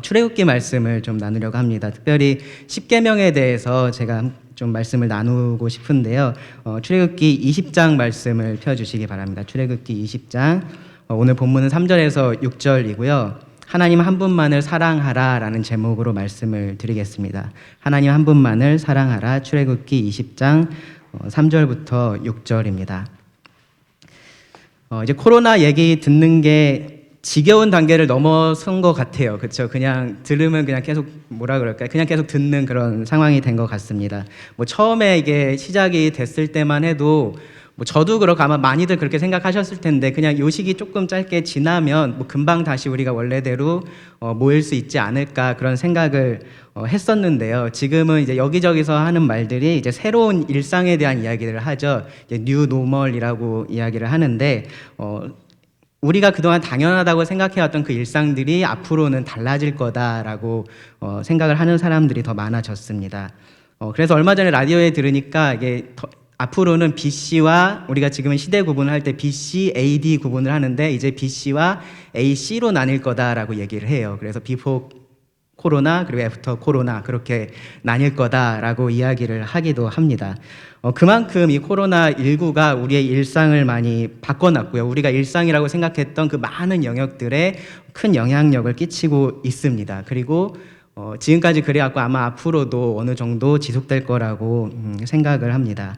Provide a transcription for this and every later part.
출애굽기 말씀을 좀 나누려고 합니다. 특별히 십계명에 대해서 제가 좀 말씀을 나누고 싶은데요. 출애굽기 20장 말씀을 펴주시기 바랍니다. 출애굽기 20장 오늘 본문은 3절에서 6절이고요. 하나님 한 분만을 사랑하라 라는 제목으로 말씀을 드리겠습니다. 하나님 한 분만을 사랑하라. 출애굽기 20장 3절부터 6절입니다. 이제 코로나 얘기 듣는 게 지겨운 단계를 넘어선 것 같아요. 그렇죠? 그냥 들으면 그냥 계속 뭐라 그럴까요? 그냥 계속 듣는 그런 상황이 된 것 같습니다. 뭐 처음에 이게 시작이 됐을 때만 해도 뭐 저도 그렇고 아마 많이들 그렇게 생각하셨을 텐데 그냥 요 시기 조금 짧게 지나면 뭐 금방 다시 우리가 원래대로 모일 수 있지 않을까 그런 생각을 했었는데요. 지금은 이제 여기저기서 하는 말들이 이제 새로운 일상에 대한 이야기를 하죠. 이제 뉴 노멀이라고 이야기를 하는데 우리가 그동안 당연하다고 생각해왔던 그 일상들이 앞으로는 달라질 거다라고 생각을 하는 사람들이 더 많아졌습니다. 그래서 얼마 전에 라디오에 들으니까 이게 앞으로는 BC와 우리가 지금은 시대 구분을 할 때 BC, AD 구분을 하는데 이제 BC와 AC로 나뉠 거다라고 얘기를 해요. 그래서 before 코로나 그리고 애프터 코로나 그렇게 나뉠 거다라고 이야기를 하기도 합니다. 그만큼 이 코로나19가 우리의 일상을 많이 바꿔놨고요. 우리가 일상이라고 생각했던 그 많은 영역들에 큰 영향력을 끼치고 있습니다. 그리고 지금까지 그래왔고 아마 앞으로도 어느 정도 지속될 거라고 생각을 합니다.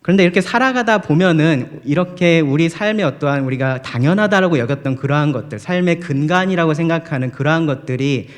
그런데 이렇게 살아가다 보면은 이렇게 우리 삶의 어떠한 우리가 당연하다라고 여겼던 그러한 것들, 삶의 근간이라고 생각하는 그러한 것들이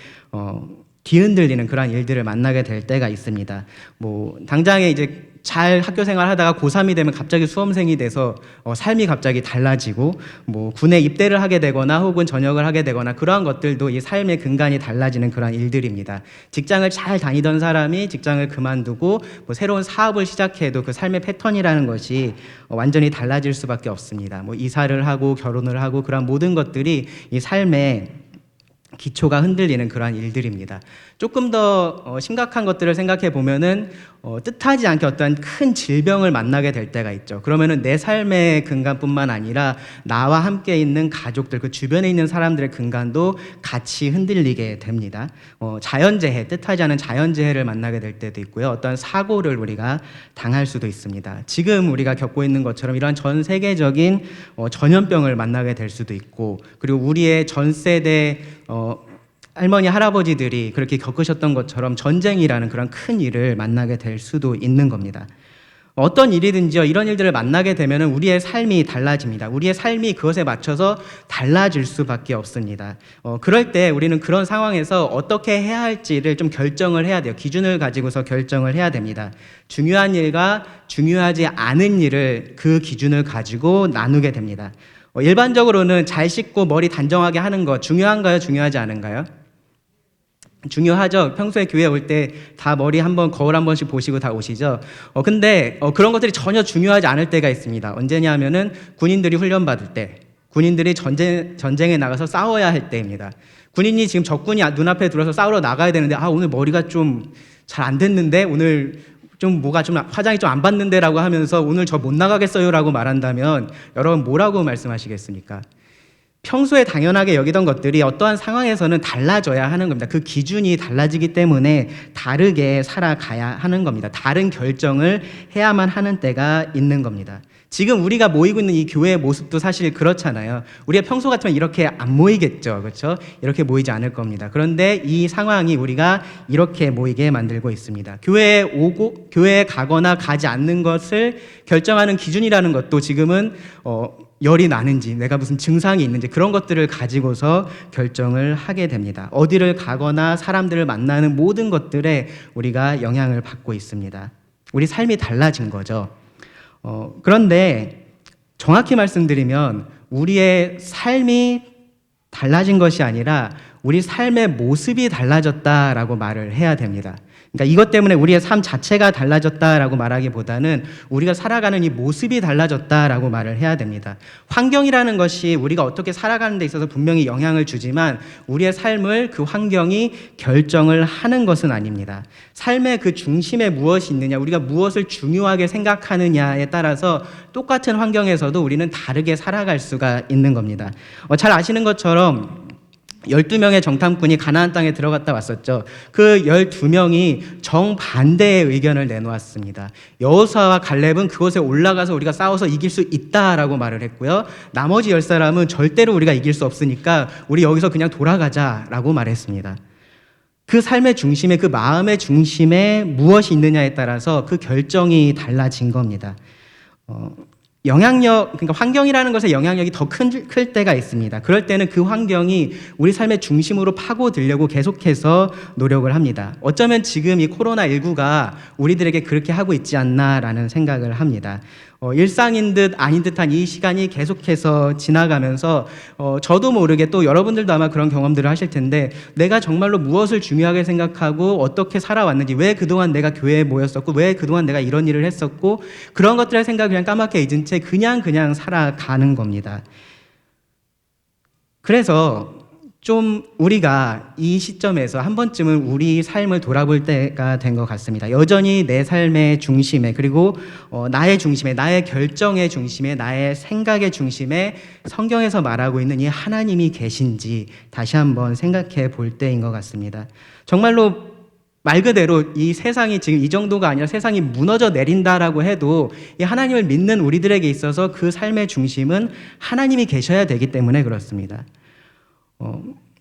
뒤흔들리는 그러한 일들을 만나게 될 때가 있습니다. 뭐 당장에 이제 잘 학교 생활하다가 고3이 되면 갑자기 수험생이 돼서 삶이 갑자기 달라지고 뭐 군에 입대를 하게 되거나 혹은 전역을 하게 되거나 그러한 것들도 이 삶의 근간이 달라지는 그러한 일들입니다. 직장을 잘 다니던 사람이 직장을 그만두고 뭐 새로운 사업을 시작해도 그 삶의 패턴이라는 것이 완전히 달라질 수밖에 없습니다. 뭐 이사를 하고 결혼을 하고 그러한 모든 것들이 이 삶의 기초가 흔들리는 그러한 일들입니다. 조금 더 심각한 것들을 생각해 보면은 뜻하지 않게 어떤 큰 질병을 만나게 될 때가 있죠. 그러면은 내 삶의 근간뿐만 아니라 나와 함께 있는 가족들, 그 주변에 있는 사람들의 근간도 같이 흔들리게 됩니다. 자연재해, 뜻하지 않은 자연재해를 만나게 될 때도 있고요. 어떤 사고를 우리가 당할 수도 있습니다. 지금 우리가 겪고 있는 것처럼 이러한 전 세계적인 전염병을 만나게 될 수도 있고, 그리고 우리의 전 세대 할머니, 할아버지들이 그렇게 겪으셨던 것처럼 전쟁이라는 그런 큰 일을 만나게 될 수도 있는 겁니다. 어떤 일이든지요, 이런 일들을 만나게 되면 우리의 삶이 달라집니다. 우리의 삶이 그것에 맞춰서 달라질 수밖에 없습니다. 그럴 때 우리는 그런 상황에서 어떻게 해야 할지를 좀 결정을 해야 돼요. 기준을 가지고서 결정을 해야 됩니다. 중요한 일과 중요하지 않은 일을 그 기준을 가지고 나누게 됩니다. 일반적으로는 잘 씻고 머리 단정하게 하는 거 중요한가요? 중요하지 않은가요? 중요하죠. 평소에 교회 올 때 다 머리 한번 거울 한 번씩 보시고 다 오시죠. 근데 그런 것들이 전혀 중요하지 않을 때가 있습니다. 언제냐면은 군인들이 훈련 받을 때, 군인들이 전쟁에 나가서 싸워야 할 때입니다. 군인이 지금 적군이 눈앞에 들어서 싸우러 나가야 되는데 오늘 머리가 좀 잘 안 됐는데 오늘 좀 화장이 좀 안 받는데라고 하면서 오늘 저 못 나가겠어요라고 말한다면 여러분 뭐라고 말씀하시겠습니까? 평소에 당연하게 여기던 것들이 어떠한 상황에서는 달라져야 하는 겁니다. 그 기준이 달라지기 때문에 다르게 살아가야 하는 겁니다. 다른 결정을 해야만 하는 때가 있는 겁니다. 지금 우리가 모이고 있는 이 교회의 모습도 사실 그렇잖아요. 우리가 평소 같으면 이렇게 안 모이겠죠. 그렇죠? 이렇게 모이지 않을 겁니다. 그런데 이 상황이 우리가 이렇게 모이게 만들고 있습니다. 교회에 가거나 가지 않는 것을 결정하는 기준이라는 것도 지금은 열이 나는지 내가 무슨 증상이 있는지 그런 것들을 가지고서 결정을 하게 됩니다. 어디를 가거나 사람들을 만나는 모든 것들에 우리가 영향을 받고 있습니다. 우리 삶이 달라진 거죠. 그런데 정확히 말씀드리면 우리의 삶이 달라진 것이 아니라 우리 삶의 모습이 달라졌다라고 말을 해야 됩니다. 그러니까 이것 때문에 우리의 삶 자체가 달라졌다라고 말하기보다는 우리가 살아가는 이 모습이 달라졌다라고 말을 해야 됩니다. 환경이라는 것이 우리가 어떻게 살아가는 데 있어서 분명히 영향을 주지만 우리의 삶을 그 환경이 결정을 하는 것은 아닙니다. 삶의 그 중심에 무엇이 있느냐, 우리가 무엇을 중요하게 생각하느냐에 따라서 똑같은 환경에서도 우리는 다르게 살아갈 수가 있는 겁니다. 잘 아시는 것처럼 12명의 정탐꾼이 가나안 땅에 들어갔다 왔었죠. 그 12명이 정반대의 의견을 내놓았습니다. 여호수아와 갈렙은 그곳에 올라가서 우리가 싸워서 이길 수 있다라고 말을 했고요. 나머지 10사람은 절대로 우리가 이길 수 없으니까 우리 여기서 그냥 돌아가자라고 말했습니다. 그 삶의 중심에, 그 마음의 중심에 무엇이 있느냐에 따라서 그 결정이 달라진 겁니다. 영향력, 그러니까 환경이라는 것에 영향력이 더 클 때가 있습니다. 그럴 때는 그 환경이 우리 삶의 중심으로 파고들려고 계속해서 노력을 합니다. 어쩌면 지금 이 코로나19가 우리들에게 그렇게 하고 있지 않나라는 생각을 합니다. 일상인 듯 아닌 듯한 이 시간이 계속해서 지나가면서 저도 모르게 또 여러분들도 아마 그런 경험들을 하실 텐데 내가 정말로 무엇을 중요하게 생각하고 어떻게 살아왔는지, 왜 그동안 내가 교회에 모였었고 왜 그동안 내가 이런 일을 했었고 그런 것들의 생각을 그냥 까맣게 잊은 채 그냥 살아가는 겁니다. 그래서 좀 우리가 이 시점에서 한 번쯤은 우리 삶을 돌아볼 때가 된 것 같습니다. 여전히 내 삶의 중심에, 그리고 나의 중심에, 나의 결정의 중심에, 나의 생각의 중심에 성경에서 말하고 있는 이 하나님이 계신지 다시 한번 생각해 볼 때인 것 같습니다. 정말로 말 그대로 이 세상이 지금 이 정도가 아니라 세상이 무너져 내린다라고 해도 이 하나님을 믿는 우리들에게 있어서 그 삶의 중심은 하나님이 계셔야 되기 때문에 그렇습니다.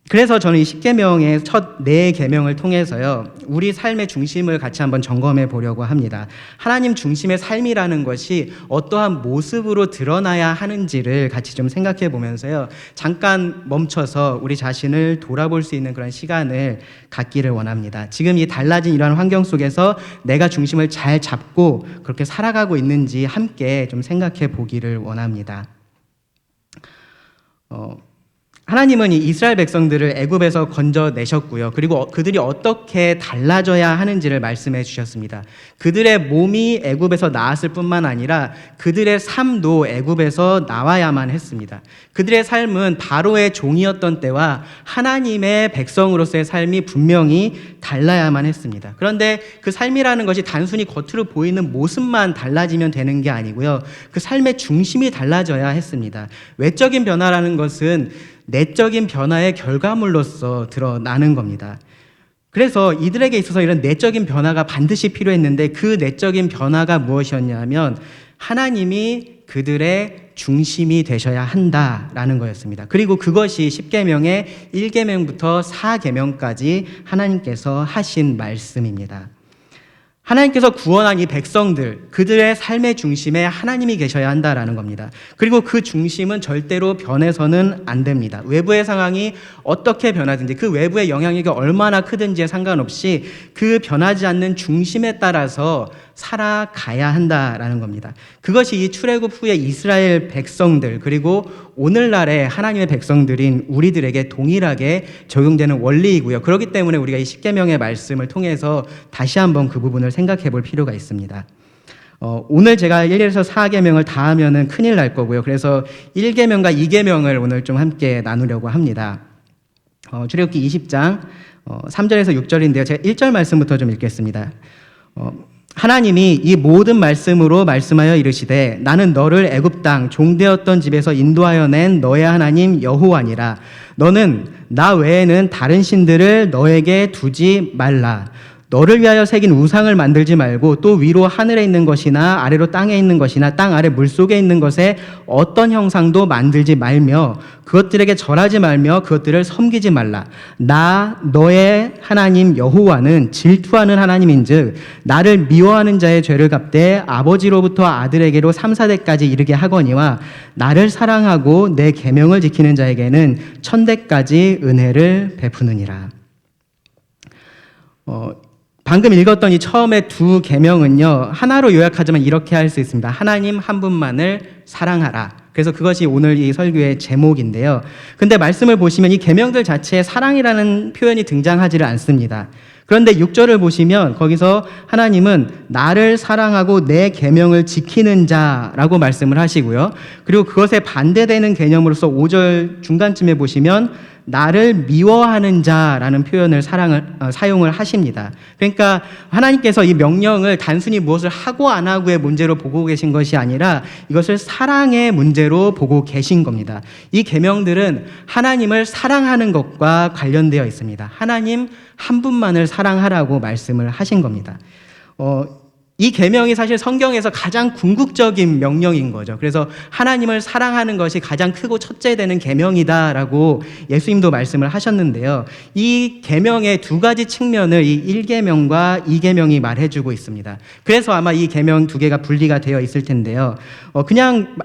그래서 저는 이 십계명의 첫 네 계명을 통해서요, 우리 삶의 중심을 같이 한번 점검해 보려고 합니다. 하나님 중심의 삶이라는 것이 어떠한 모습으로 드러나야 하는지를 같이 좀 생각해 보면서요, 잠깐 멈춰서 우리 자신을 돌아볼 수 있는 그런 시간을 갖기를 원합니다. 지금 이 달라진 이러한 환경 속에서 내가 중심을 잘 잡고 그렇게 살아가고 있는지 함께 좀 생각해 보기를 원합니다. 하나님은 이 이스라엘 백성들을 애굽에서 건져내셨고요. 그리고 그들이 어떻게 달라져야 하는지를 말씀해 주셨습니다. 그들의 몸이 애굽에서 나았을 뿐만 아니라 그들의 삶도 애굽에서 나와야만 했습니다. 그들의 삶은 바로의 종이었던 때와 하나님의 백성으로서의 삶이 분명히 달라야만 했습니다. 그런데 그 삶이라는 것이 단순히 겉으로 보이는 모습만 달라지면 되는 게 아니고요. 그 삶의 중심이 달라져야 했습니다. 외적인 변화라는 것은 내적인 변화의 결과물로서 드러나는 겁니다. 그래서 이들에게 있어서 이런 내적인 변화가 반드시 필요했는데 그 내적인 변화가 무엇이었냐면 하나님이 그들의 중심이 되셔야 한다라는 거였습니다. 그리고 그것이 십계명의 1계명부터 4계명까지 하나님께서 하신 말씀입니다. 하나님께서 구원한 이 백성들, 그들의 삶의 중심에 하나님이 계셔야 한다라는 겁니다. 그리고 그 중심은 절대로 변해서는 안 됩니다. 외부의 상황이 어떻게 변하든지, 그 외부의 영향력이 얼마나 크든지에 상관없이 그 변하지 않는 중심에 따라서 살아가야 한다라는 겁니다. 그것이 이 출애굽 후에 이스라엘 백성들, 그리고 오늘날의 하나님의 백성들인 우리들에게 동일하게 적용되는 원리이고요. 그렇기 때문에 우리가 이 십계명의 말씀을 통해서 다시 한번 그 부분을 생각해 볼 필요가 있습니다. 오늘 제가 1에서 4계명을 다 하면은 큰일 날 거고요. 그래서 1계명과 2계명을 오늘 좀 함께 나누려고 합니다. 출애굽기 20장 3절에서 6절인데요. 제가 1절 말씀부터 좀 읽겠습니다. 하나님이 이 모든 말씀으로 말씀하여 이르시되 나는 너를 애굽 땅 종되었던 집에서 인도하여 낸 너의 하나님 여호와니라. 너는 나 외에는 다른 신들을 너에게 두지 말라. 너를 위하여 새긴 우상을 만들지 말고 또 위로 하늘에 있는 것이나 아래로 땅에 있는 것이나 땅 아래 물속에 있는 것에 어떤 형상도 만들지 말며 그것들에게 절하지 말며 그것들을 섬기지 말라. 나 너의 하나님 여호와는 질투하는 하나님인즉 나를 미워하는 자의 죄를 갚되 아버지로부터 아들에게로 3, 4대까지 이르게 하거니와 나를 사랑하고 내 계명을 지키는 자에게는 1000대까지 은혜를 베푸느니라. 방금 읽었던 이 처음에 두 계명은요, 하나로 요약하자면 이렇게 할 수 있습니다. 하나님 한 분만을 사랑하라. 그래서 그것이 오늘 이 설교의 제목인데요. 근데 말씀을 보시면 이 계명들 자체에 사랑이라는 표현이 등장하지를 않습니다. 그런데 6절을 보시면 거기서 하나님은 나를 사랑하고 내 계명을 지키는 자라고 말씀을 하시고요. 그리고 그것에 반대되는 개념으로서 5절 중간쯤에 보시면 나를 미워하는 자라는 표현을 사용을 하십니다. 그러니까 하나님께서 이 명령을 단순히 무엇을 하고 안 하고의 문제로 보고 계신 것이 아니라 이것을 사랑의 문제로 보고 계신 겁니다. 이 계명들은 하나님을 사랑하는 것과 관련되어 있습니다. 하나님 한 분만을 사랑하라고 말씀을 하신 겁니다. 이 계명이 사실 성경에서 가장 궁극적인 명령인 거죠. 그래서 하나님을 사랑하는 것이 가장 크고 첫째 되는 계명이다라고 예수님도 말씀을 하셨는데요. 이 계명의 두 가지 측면을 이 1계명과 2계명이 말해주고 있습니다. 그래서 아마 이 계명 두 개가 분리가 되어 있을 텐데요.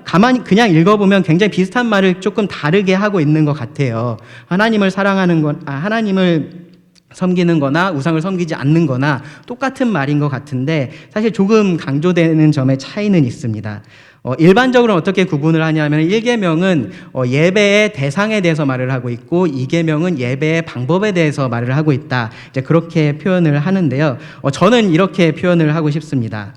가만히 읽어보면 굉장히 비슷한 말을 조금 다르게 하고 있는 것 같아요. 하나님을 사랑하는 건 하나님을 섬기는 거나 우상을 섬기지 않는 거나 똑같은 말인 것 같은데 사실 조금 강조되는 점에 차이는 있습니다. 일반적으로 어떻게 구분을 하냐면 1계명은 예배의 대상에 대해서 말을 하고 있고 2계명은 예배의 방법에 대해서 말을 하고 있다. 이제 그렇게 표현을 하는데요. 저는 이렇게 표현을 하고 싶습니다.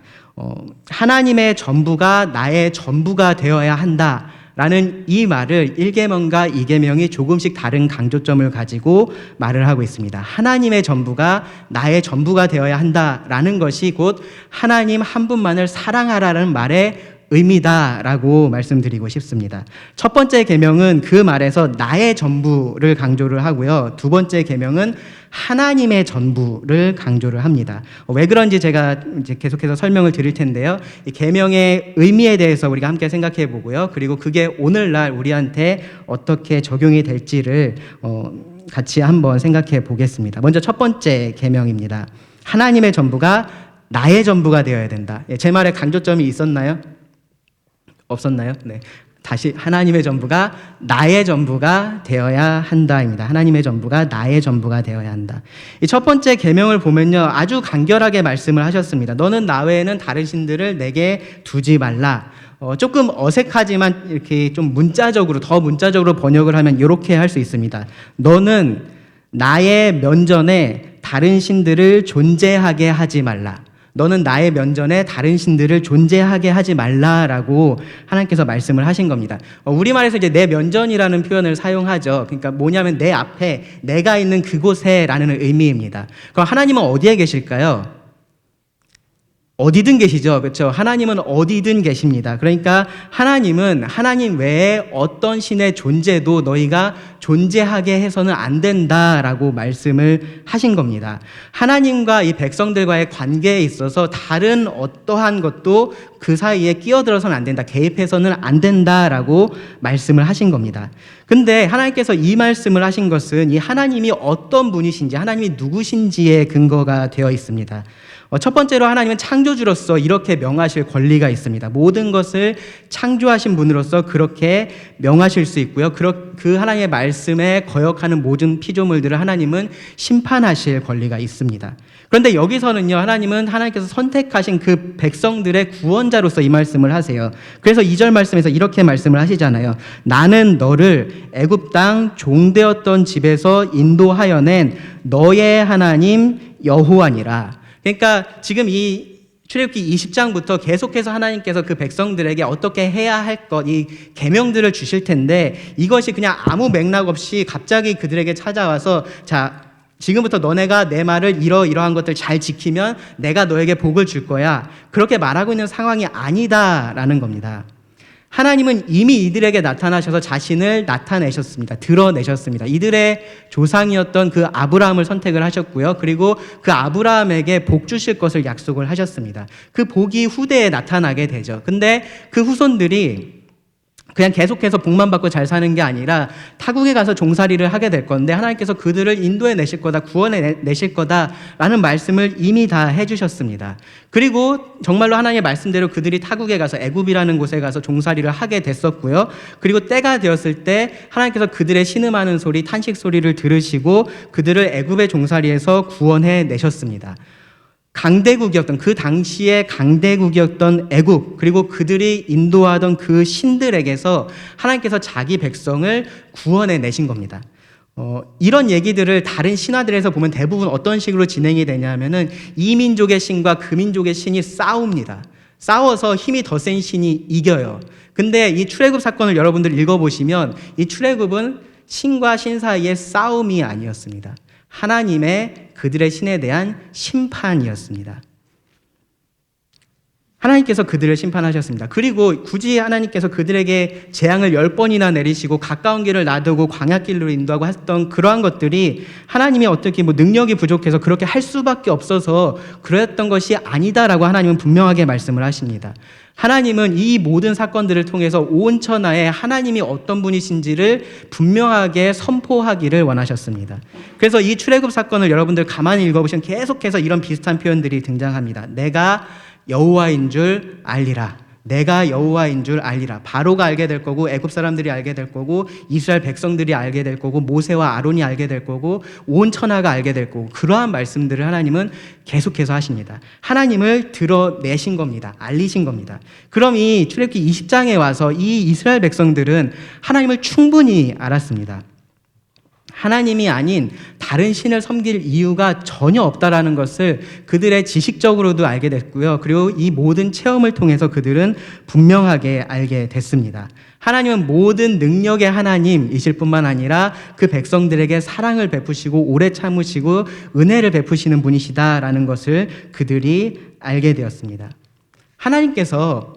하나님의 전부가 나의 전부가 되어야 한다. 라는 이 말을 1계명과 2계명이 조금씩 다른 강조점을 가지고 말을 하고 있습니다. 하나님의 전부가 나의 전부가 되어야 한다라는 것이 곧 하나님 한 분만을 사랑하라는 말의 의미다라고 말씀드리고 싶습니다. 첫 번째 계명은 그 말에서 나의 전부를 강조를 하고요. 두 번째 계명은 하나님의 전부를 강조를 합니다. 왜 그런지 제가 이제 계속해서 설명을 드릴 텐데요. 이 계명의 의미에 대해서 우리가 함께 생각해 보고요. 그리고 그게 오늘날 우리한테 어떻게 적용이 될지를 같이 한번 생각해 보겠습니다. 먼저 첫 번째 계명입니다. 하나님의 전부가 나의 전부가 되어야 된다. 제 말에 강조점이 있었나요? 없었나요? 네. 다시 하나님의 전부가 나의 전부가 되어야 한다입니다. 하나님의 전부가 나의 전부가 되어야 한다. 이 첫 번째 계명을 보면요, 아주 간결하게 말씀을 하셨습니다. 너는 나 외에는 다른 신들을 내게 두지 말라. 조금 어색하지만 이렇게 좀 더 문자적으로 번역을 하면 이렇게 할 수 있습니다. 너는 나의 면전에 다른 신들을 존재하게 하지 말라. 너는 나의 면전에 다른 신들을 존재하게 하지 말라라고 하나님께서 말씀을 하신 겁니다. 우리말에서 이제 내 면전이라는 표현을 사용하죠. 그러니까 뭐냐면 내 앞에, 내가 있는 그곳에라는 의미입니다. 그럼 하나님은 어디에 계실까요? 어디든 계시죠. 그렇죠? 하나님은 어디든 계십니다. 그러니까 하나님은 하나님 외에 어떤 신의 존재도 너희가 존재하게 해서는 안 된다라고 말씀을 하신 겁니다. 하나님과 이 백성들과의 관계에 있어서 다른 어떠한 것도 그 사이에 끼어들어서는 안 된다. 개입해서는 안 된다라고 말씀을 하신 겁니다. 근데 하나님께서 이 말씀을 하신 것은 이 하나님이 어떤 분이신지, 하나님이 누구신지에 근거가 되어 있습니다. 첫 번째로 하나님은 창조주로서 이렇게 명하실 권리가 있습니다. 모든 것을 창조하신 분으로서 그렇게 명하실 수 있고요. 그 하나님의 말씀에 거역하는 모든 피조물들을 하나님은 심판하실 권리가 있습니다. 그런데 여기서는요, 하나님께서 선택하신 그 백성들의 구원자로서 이 말씀을 하세요. 그래서 2절 말씀에서 이렇게 말씀을 하시잖아요. 나는 너를 애굽 땅 종되었던 집에서 인도하여 낸 너의 하나님 여호와니라. 그러니까 지금 이 출애굽기 20장부터 계속해서 하나님께서 그 백성들에게 어떻게 해야 할 것, 이 계명들을 주실 텐데 이것이 그냥 아무 맥락 없이 갑자기 그들에게 찾아와서 자, 지금부터 너네가 내 말을 이러한 것들 잘 지키면 내가 너에게 복을 줄 거야. 그렇게 말하고 있는 상황이 아니다라는 겁니다. 하나님은 이미 이들에게 나타나셔서 자신을 나타내셨습니다. 드러내셨습니다. 이들의 조상이었던 그 아브라함을 선택을 하셨고요. 그리고 그 아브라함에게 복 주실 것을 약속을 하셨습니다. 그 복이 후대에 나타나게 되죠. 근데 그 후손들이 그냥 계속해서 복만 받고 잘 사는 게 아니라 타국에 가서 종살이를 하게 될 건데 하나님께서 그들을 인도해 내실 거다, 구원해 내실 거다라는 말씀을 이미 다 해주셨습니다. 그리고 정말로 하나님의 말씀대로 그들이 타국에 가서 애굽이라는 곳에 가서 종살이를 하게 됐었고요. 그리고 때가 되었을 때 하나님께서 그들의 신음하는 소리, 탄식 소리를 들으시고 그들을 애굽의 종살이에서 구원해 내셨습니다. 강대국이었던 그 당시에 강대국이었던 애굽, 그리고 그들이 인도하던 그 신들에게서 하나님께서 자기 백성을 구원해 내신 겁니다. 이런 얘기들을 다른 신화들에서 보면 대부분 어떤 식으로 진행이 되냐면은 이 민족의 신과 그 민족의 신이 싸웁니다. 싸워서 힘이 더 센 신이 이겨요. 근데 이 출애굽 사건을 여러분들 읽어보시면 이 출애굽은 신과 신 사이의 싸움이 아니었습니다. 하나님의 그들의 신에 대한 심판이었습니다. 하나님께서 그들을 심판하셨습니다. 그리고 굳이 하나님께서 그들에게 재앙을 10번이나 내리시고 가까운 길을 놔두고 광야길로 인도하고 했던 그러한 것들이 하나님이 어떻게 능력이 부족해서 그렇게 할 수밖에 없어서 그랬던 것이 아니다라고 하나님은 분명하게 말씀을 하십니다. 하나님은 이 모든 사건들을 통해서 온 천하에 하나님이 어떤 분이신지를 분명하게 선포하기를 원하셨습니다. 그래서 이 출애굽 사건을 여러분들 가만히 읽어보시면 계속해서 이런 비슷한 표현들이 등장합니다. 내가 여호와인 줄 알리라. 내가 여호와인 줄 알리라. 바로가 알게 될 거고, 애굽 사람들이 알게 될 거고, 이스라엘 백성들이 알게 될 거고, 모세와 아론이 알게 될 거고, 온 천하가 알게 될 거고, 그러한 말씀들을 하나님은 계속해서 하십니다. 하나님을 드러내신 겁니다. 알리신 겁니다. 그럼 이 출애굽기 20장에 와서 이 이스라엘 백성들은 하나님을 충분히 알았습니다. 하나님이 아닌 다른 신을 섬길 이유가 전혀 없다라는 것을 그들의 지식적으로도 알게 됐고요. 그리고 이 모든 체험을 통해서 그들은 분명하게 알게 됐습니다. 하나님은 모든 능력의 하나님이실 뿐만 아니라 그 백성들에게 사랑을 베푸시고 오래 참으시고 은혜를 베푸시는 분이시다라는 것을 그들이 알게 되었습니다. 하나님께서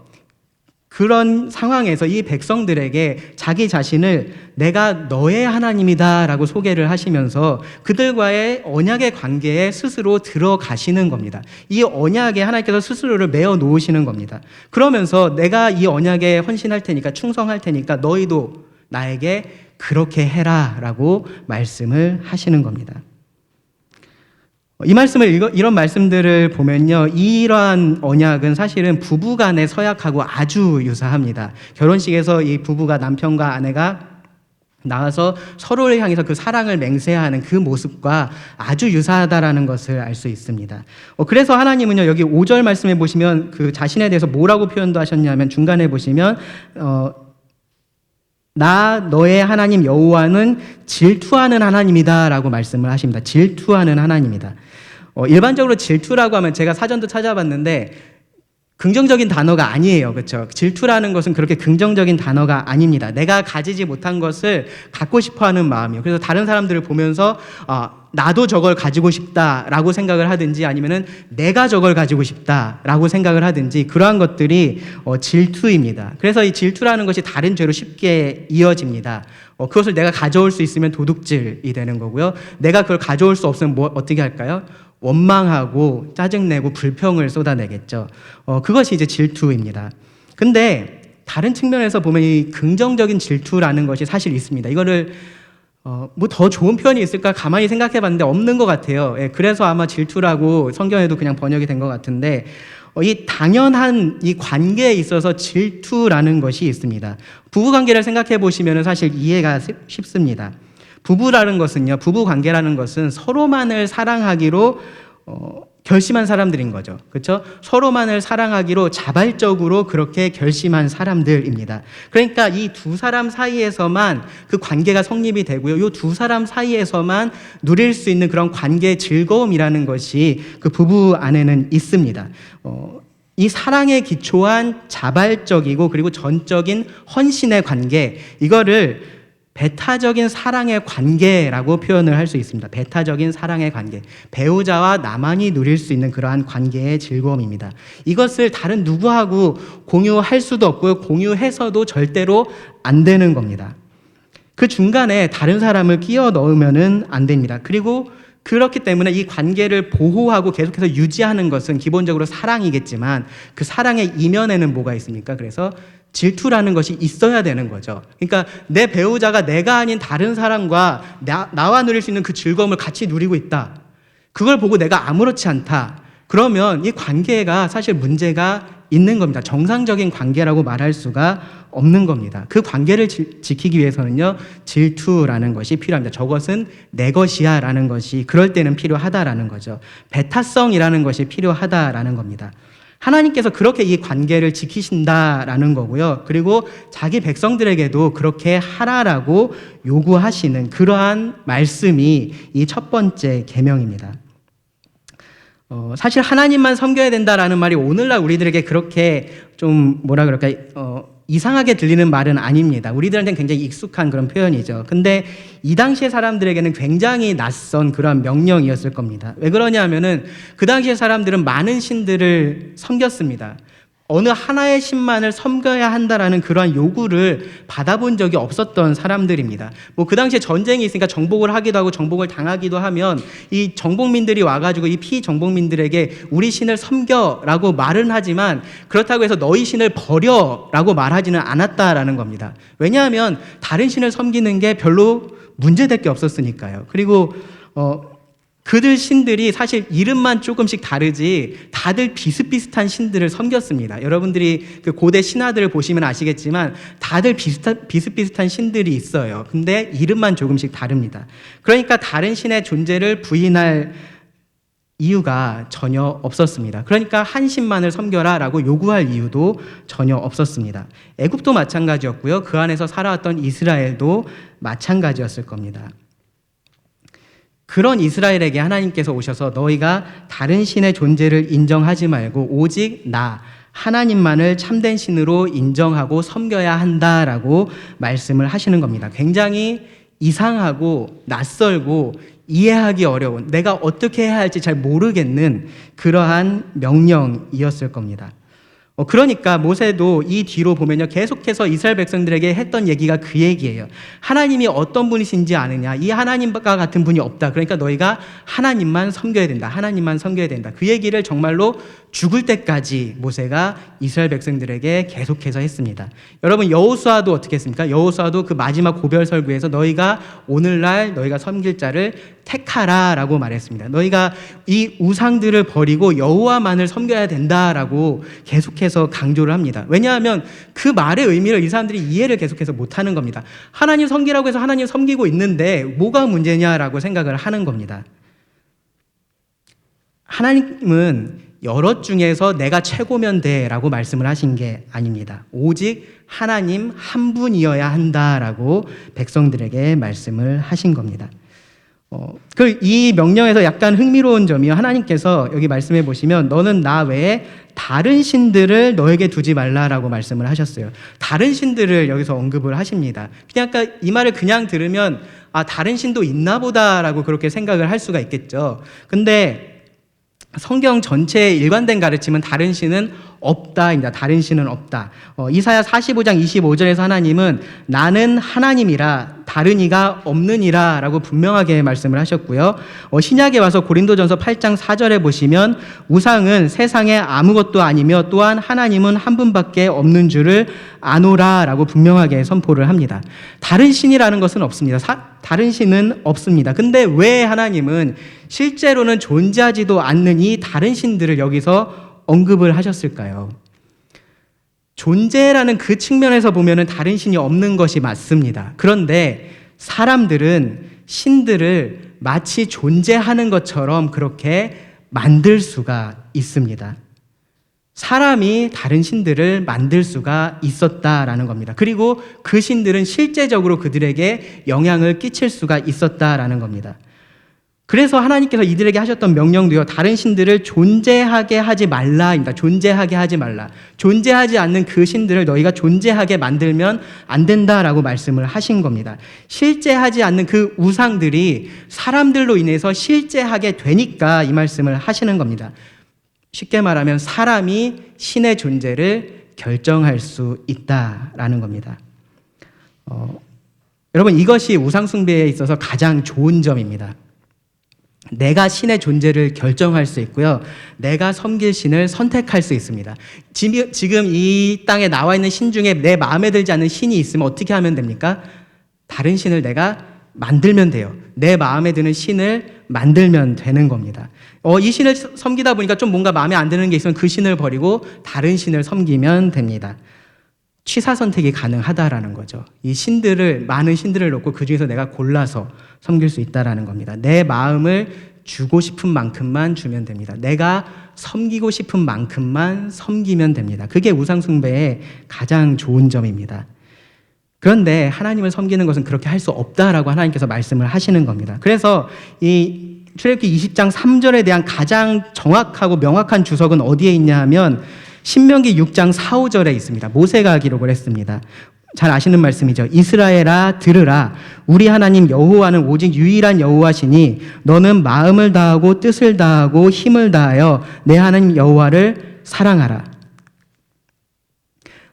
그런 상황에서 이 백성들에게 자기 자신을 내가 너의 하나님이다 라고 소개를 하시면서 그들과의 언약의 관계에 스스로 들어가시는 겁니다. 이 언약에 하나님께서 스스로를 메어 놓으시는 겁니다. 그러면서 내가 이 언약에 헌신할 테니까, 충성할 테니까 너희도 나에게 그렇게 해라 라고 말씀을 하시는 겁니다. 이 말씀을 이런 말씀들을 보면요, 이러한 언약은 사실은 부부간의 서약하고 아주 유사합니다. 결혼식에서 이 부부가, 남편과 아내가 나와서 서로를 향해서 그 사랑을 맹세하는 그 모습과 아주 유사하다라는 것을 알 수 있습니다. 그래서 하나님은요, 여기 5절 말씀에 보시면 그 자신에 대해서 뭐라고 표현도 하셨냐면 중간에 보시면 나 너의 하나님 여호와는 질투하는 하나님이다라고 말씀을 하십니다. 질투하는 하나님이다. 일반적으로 질투라고 하면 제가 사전도 찾아봤는데 긍정적인 단어가 아니에요. 그렇죠? 질투라는 것은 그렇게 긍정적인 단어가 아닙니다. 내가 가지지 못한 것을 갖고 싶어 하는 마음이에요. 그래서 다른 사람들을 보면서 나도 저걸 가지고 싶다라고 생각을 하든지 아니면은 내가 저걸 가지고 싶다라고 생각을 하든지 그러한 것들이 질투입니다. 그래서 이 질투라는 것이 다른 죄로 쉽게 이어집니다. 그것을 내가 가져올 수 있으면 도둑질이 되는 거고요. 내가 그걸 가져올 수 없으면 어떻게 할까요? 원망하고 짜증내고 불평을 쏟아내겠죠. 그것이 이제 질투입니다. 근데 다른 측면에서 보면 이 긍정적인 질투라는 것이 사실 있습니다. 이거를 뭐 더 좋은 표현이 있을까 가만히 생각해 봤는데 없는 것 같아요. 그래서 아마 질투라고 성경에도 그냥 번역이 된 것 같은데 이 당연한 이 관계에 있어서 질투라는 것이 있습니다. 부부 관계를 생각해 보시면 사실 이해가 쉽습니다. 부부라는 것은요, 부부 관계라는 것은 서로만을 사랑하기로 결심한 사람들인 거죠. 그렇죠? 서로만을 사랑하기로 자발적으로 그렇게 결심한 사람들입니다. 그러니까 이 두 사람 사이에서만 그 관계가 성립이 되고요. 이 두 사람 사이에서만 누릴 수 있는 그런 관계의 즐거움이라는 것이 그 부부 안에는 있습니다. 이 사랑에 기초한 자발적이고 그리고 전적인 헌신의 관계, 이거를 배타적인 사랑의 관계라고 표현을 할 수 있습니다. 배타적인 사랑의 관계. 배우자와 나만이 누릴 수 있는 그러한 관계의 즐거움입니다. 이것을 다른 누구하고 공유할 수도 없고요. 공유해서도 절대로 안 되는 겁니다. 그 중간에 다른 사람을 끼워 넣으면은 안 됩니다. 그리고 그렇기 때문에 이 관계를 보호하고 계속해서 유지하는 것은 기본적으로 사랑이겠지만 그 사랑의 이면에는 뭐가 있습니까? 그래서 질투라는 것이 있어야 되는 거죠. 그러니까 내 배우자가 내가 아닌 다른 사람과 나와 누릴 수 있는 그 즐거움을 같이 누리고 있다. 그걸 보고 내가 아무렇지 않다. 그러면 이 관계가 사실 문제가 있는 겁니다. 정상적인 관계라고 말할 수가 없는 겁니다. 그 관계를 지키기 위해서는요, 질투라는 것이 필요합니다. 저것은 내 것이야 라는 것이 그럴 때는 필요하다라는 거죠. 배타성이라는 것이 필요하다라는 겁니다. 하나님께서 그렇게 이 관계를 지키신다라는 거고요. 그리고 자기 백성들에게도 그렇게 하라라고 요구하시는 그러한 말씀이 이 첫 번째 계명입니다. 사실 하나님만 섬겨야 된다라는 말이 오늘날 우리들에게 그렇게 좀 뭐라 그럴까 이상하게 들리는 말은 아닙니다. 우리들한테는 굉장히 익숙한 그런 표현이죠. 근데 이 당시의 사람들에게는 굉장히 낯선 그런 명령이었을 겁니다. 왜 그러냐면은 그 당시의 사람들은 많은 신들을 섬겼습니다. 어느 하나의 신만을 섬겨야 한다라는 그러한 요구를 받아본 적이 없었던 사람들입니다. 뭐 그 당시에 전쟁이 있으니까 정복을 하기도 하고 정복을 당하기도 하면 이 정복민들이 와가지고 이 피정복민들에게 우리 신을 섬겨라고 말은 하지만 그렇다고 해서 너희 신을 버려라고 말하지는 않았다라는 겁니다. 왜냐하면 다른 신을 섬기는 게 별로 문제될 게 없었으니까요. 그리고 그들 신들이 사실 이름만 조금씩 다르지 다들 비슷비슷한 신들을 섬겼습니다. 여러분들이 그 고대 신화들을 보시면 아시겠지만 다들 비슷비슷한 신들이 있어요. 근데 이름만 조금씩 다릅니다. 그러니까 다른 신의 존재를 부인할 이유가 전혀 없었습니다. 그러니까 한 신만을 섬겨라 라고 요구할 이유도 전혀 없었습니다. 애굽도 마찬가지였고요. 그 안에서 살아왔던 이스라엘도 마찬가지였을 겁니다. 그런 이스라엘에게 하나님께서 오셔서 너희가 다른 신의 존재를 인정하지 말고 오직 나 하나님만을 참된 신으로 인정하고 섬겨야 한다라고 말씀을 하시는 겁니다. 굉장히 이상하고 낯설고 이해하기 어려운, 내가 어떻게 해야 할지 잘 모르겠는 그러한 명령이었을 겁니다. 그러니까 모세도 이 뒤로 보면요, 계속해서 이스라엘 백성들에게 했던 얘기가 그 얘기예요. 하나님이 어떤 분이신지 아느냐? 이 하나님과 같은 분이 없다. 그러니까 너희가 하나님만 섬겨야 된다. 하나님만 섬겨야 된다. 그 얘기를 정말로 죽을 때까지 모세가 이스라엘 백성들에게 계속해서 했습니다. 여러분, 여호수아도 어떻게 했습니까? 여호수아도 그 마지막 고별 설교에서 너희가 오늘날 너희가 섬길 자를 택하라라고 말했습니다. 너희가 이 우상들을 버리고 여호와만을 섬겨야 된다라고 계속해서 강조를 합니다. 왜냐하면 그 말의 의미를 이 사람들이 이해를 계속해서 못하는 겁니다. 하나님 섬기라고 해서 하나님 섬기고 있는데 뭐가 문제냐라고 생각을 하는 겁니다. 하나님은 여럿 중에서 내가 최고면 돼라고 말씀을 하신 게 아닙니다. 오직 하나님 한 분이어야 한다라고 백성들에게 말씀을 하신 겁니다. 이 명령에서 약간 흥미로운 점이요. 하나님께서 여기 말씀해 보시면 너는 나 외에 다른 신들을 너에게 두지 말라라고 말씀을 하셨어요. 다른 신들을 여기서 언급을 하십니다. 그냥 아까 이 말을 그냥 들으면 다른 신도 있나 보다라고 그렇게 생각을 할 수가 있겠죠. 근데 성경 전체의 일관된 가르침은 다른 신은 없다입니다. 다른 신은 없다. 이사야 45장 25절에서 하나님은 나는 하나님이라 다른 이가 없느니라 라고 분명하게 말씀을 하셨고요. 신약에 와서 고린도전서 8장 4절에 보시면 우상은 세상에 아무것도 아니며 또한 하나님은 한 분밖에 없는 줄을 아노라 라고 분명하게 선포를 합니다. 다른 신이라는 것은 없습니다. 다른 신은 없습니다. 근데 왜 하나님은 실제로는 존재하지도 않는 이 다른 신들을 여기서 언급을 하셨을까요? 존재라는 그 측면에서 보면은 다른 신이 없는 것이 맞습니다. 그런데 사람들은 신들을 마치 존재하는 것처럼 그렇게 만들 수가 있습니다. 사람이 다른 신들을 만들 수가 있었다라는 겁니다. 그리고 그 신들은 실제적으로 그들에게 영향을 끼칠 수가 있었다라는 겁니다. 그래서 하나님께서 이들에게 하셨던 명령도요, 다른 신들을 존재하게 하지 말라입니다. 존재하게 하지 말라. 존재하지 않는 그 신들을 너희가 존재하게 만들면 안 된다라고 말씀을 하신 겁니다. 실제하지 않는 그 우상들이 사람들로 인해서 실제하게 되니까 이 말씀을 하시는 겁니다. 쉽게 말하면 사람이 신의 존재를 결정할 수 있다라는 겁니다. 여러분, 이것이 우상숭배에 있어서 가장 좋은 점입니다. 내가 신의 존재를 결정할 수 있고요. 내가 섬길 신을 선택할 수 있습니다. 지금 이 땅에 나와 있는 신 중에 내 마음에 들지 않는 신이 있으면 어떻게 하면 됩니까? 다른 신을 내가 만들면 돼요. 내 마음에 드는 신을 만들면 되는 겁니다. 이 신을 섬기다 보니까 좀 뭔가 마음에 안 드는 게 있으면 그 신을 버리고 다른 신을 섬기면 됩니다. 취사 선택이 가능하다라는 거죠. 이 신들을, 많은 신들을 놓고 그 중에서 내가 골라서 섬길 수 있다라는 겁니다. 내 마음을 주고 싶은 만큼만 주면 됩니다. 내가 섬기고 싶은 만큼만 섬기면 됩니다. 그게 우상숭배의 가장 좋은 점입니다. 그런데 하나님을 섬기는 것은 그렇게 할 수 없다라고 하나님께서 말씀을 하시는 겁니다. 그래서 이 출애굽기 20장 3절에 대한 가장 정확하고 명확한 주석은 어디에 있냐 하면 신명기 6장 4, 5절에 있습니다. 모세가 기록을 했습니다. 잘 아시는 말씀이죠. 이스라엘아 들으라. 우리 하나님 여호와는 오직 유일한 여호와시니 너는 마음을 다하고 뜻을 다하고 힘을 다하여 내 하나님 여호와를 사랑하라.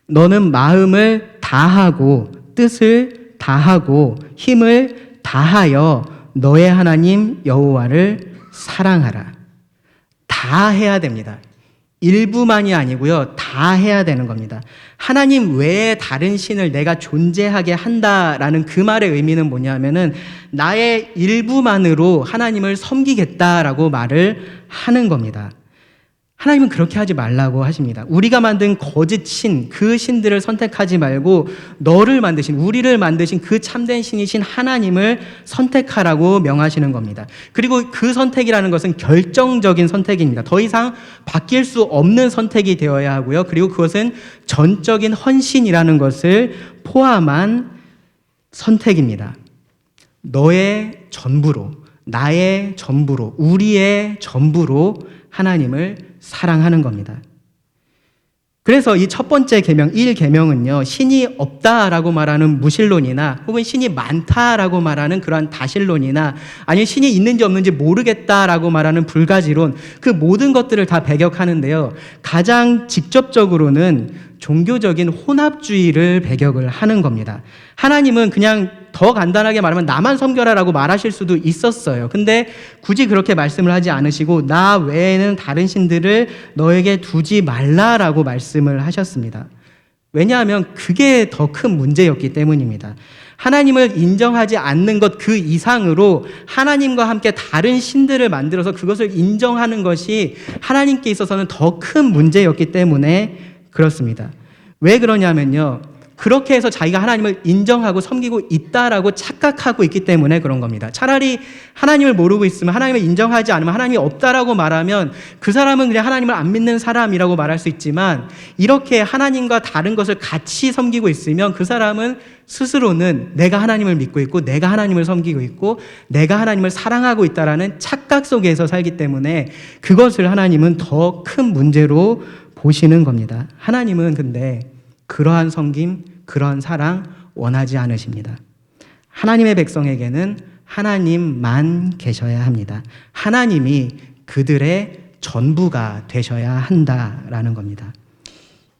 너는 마음을 다하고 뜻을 다하고 힘을 다하여 너의 하나님 여호와를 사랑하라. 다 해야 됩니다. 일부만이 아니고요. 다 해야 되는 겁니다. 하나님 외에 다른 신을 내가 존재하게 한다라는 그 말의 의미는 뭐냐면은 나의 일부만으로 하나님을 섬기겠다라고 말을 하는 겁니다. 하나님은 그렇게 하지 말라고 하십니다. 우리가 만든 거짓 신, 그 신들을 선택하지 말고 너를 만드신, 우리를 만드신 그 참된 신이신 하나님을 선택하라고 명하시는 겁니다. 그리고 그 선택이라는 것은 결정적인 선택입니다. 더 이상 바뀔 수 없는 선택이 되어야 하고요. 그리고 그것은 전적인 헌신이라는 것을 포함한 선택입니다. 너의 전부로, 나의 전부로, 우리의 전부로 하나님을 사랑하는 겁니다. 그래서 이 첫 번째 계명, 1계명은요, 신이 없다라고 말하는 무신론이나 혹은 신이 많다라고 말하는 그러한 다신론이나 아니면 신이 있는지 없는지 모르겠다라고 말하는 불가지론, 그 모든 것들을 다 배격하는데요. 가장 직접적으로는 종교적인 혼합주의를 배격을 하는 겁니다. 하나님은 그냥 더 간단하게 말하면 나만 섬겨라라고 말하실 수도 있었어요. 근데 굳이 그렇게 말씀을 하지 않으시고 나 외에는 다른 신들을 너에게 두지 말라라고 말씀을 하셨습니다. 왜냐하면 그게 더 큰 문제였기 때문입니다. 하나님을 인정하지 않는 것 그 이상으로 하나님과 함께 다른 신들을 만들어서 그것을 인정하는 것이 하나님께 있어서는 더 큰 문제였기 때문에 그렇습니다. 왜 그러냐면요. 그렇게 해서 자기가 하나님을 인정하고 섬기고 있다라고 착각하고 있기 때문에 그런 겁니다. 차라리 하나님을 모르고 있으면, 하나님을 인정하지 않으면, 하나님이 없다라고 말하면 그 사람은 그냥 하나님을 안 믿는 사람이라고 말할 수 있지만, 이렇게 하나님과 다른 것을 같이 섬기고 있으면 그 사람은 스스로는 내가 하나님을 믿고 있고 내가 하나님을 섬기고 있고 내가 하나님을 사랑하고 있다라는 착각 속에서 살기 때문에 그것을 하나님은 더 큰 문제로 보시는 겁니다. 하나님은 근데 그러한 섬김, 그러한 사랑 원하지 않으십니다. 하나님의 백성에게는 하나님만 계셔야 합니다. 하나님이 그들의 전부가 되셔야 한다라는 겁니다.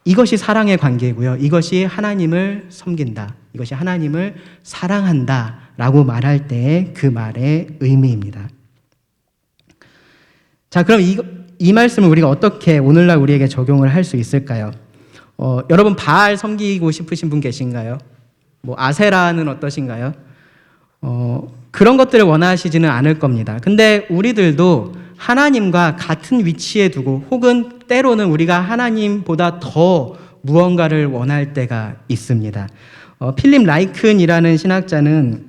이것이 사랑의 관계이고요. 이것이 하나님을 섬긴다. 이것이 하나님을 사랑한다라고 말할 때의 그 말의 의미입니다. 자, 그럼 이 말씀을 우리가 어떻게 오늘날 우리에게 적용을 할 수 있을까요? 여러분 바알 섬기고 싶으신 분 계신가요? 뭐 아세라는 어떠신가요? 그런 것들을 원하시지는 않을 겁니다. 근데 우리들도 하나님과 같은 위치에 두고 혹은 때로는 우리가 하나님보다 더 무언가를 원할 때가 있습니다. 필립 라이큰이라는 신학자는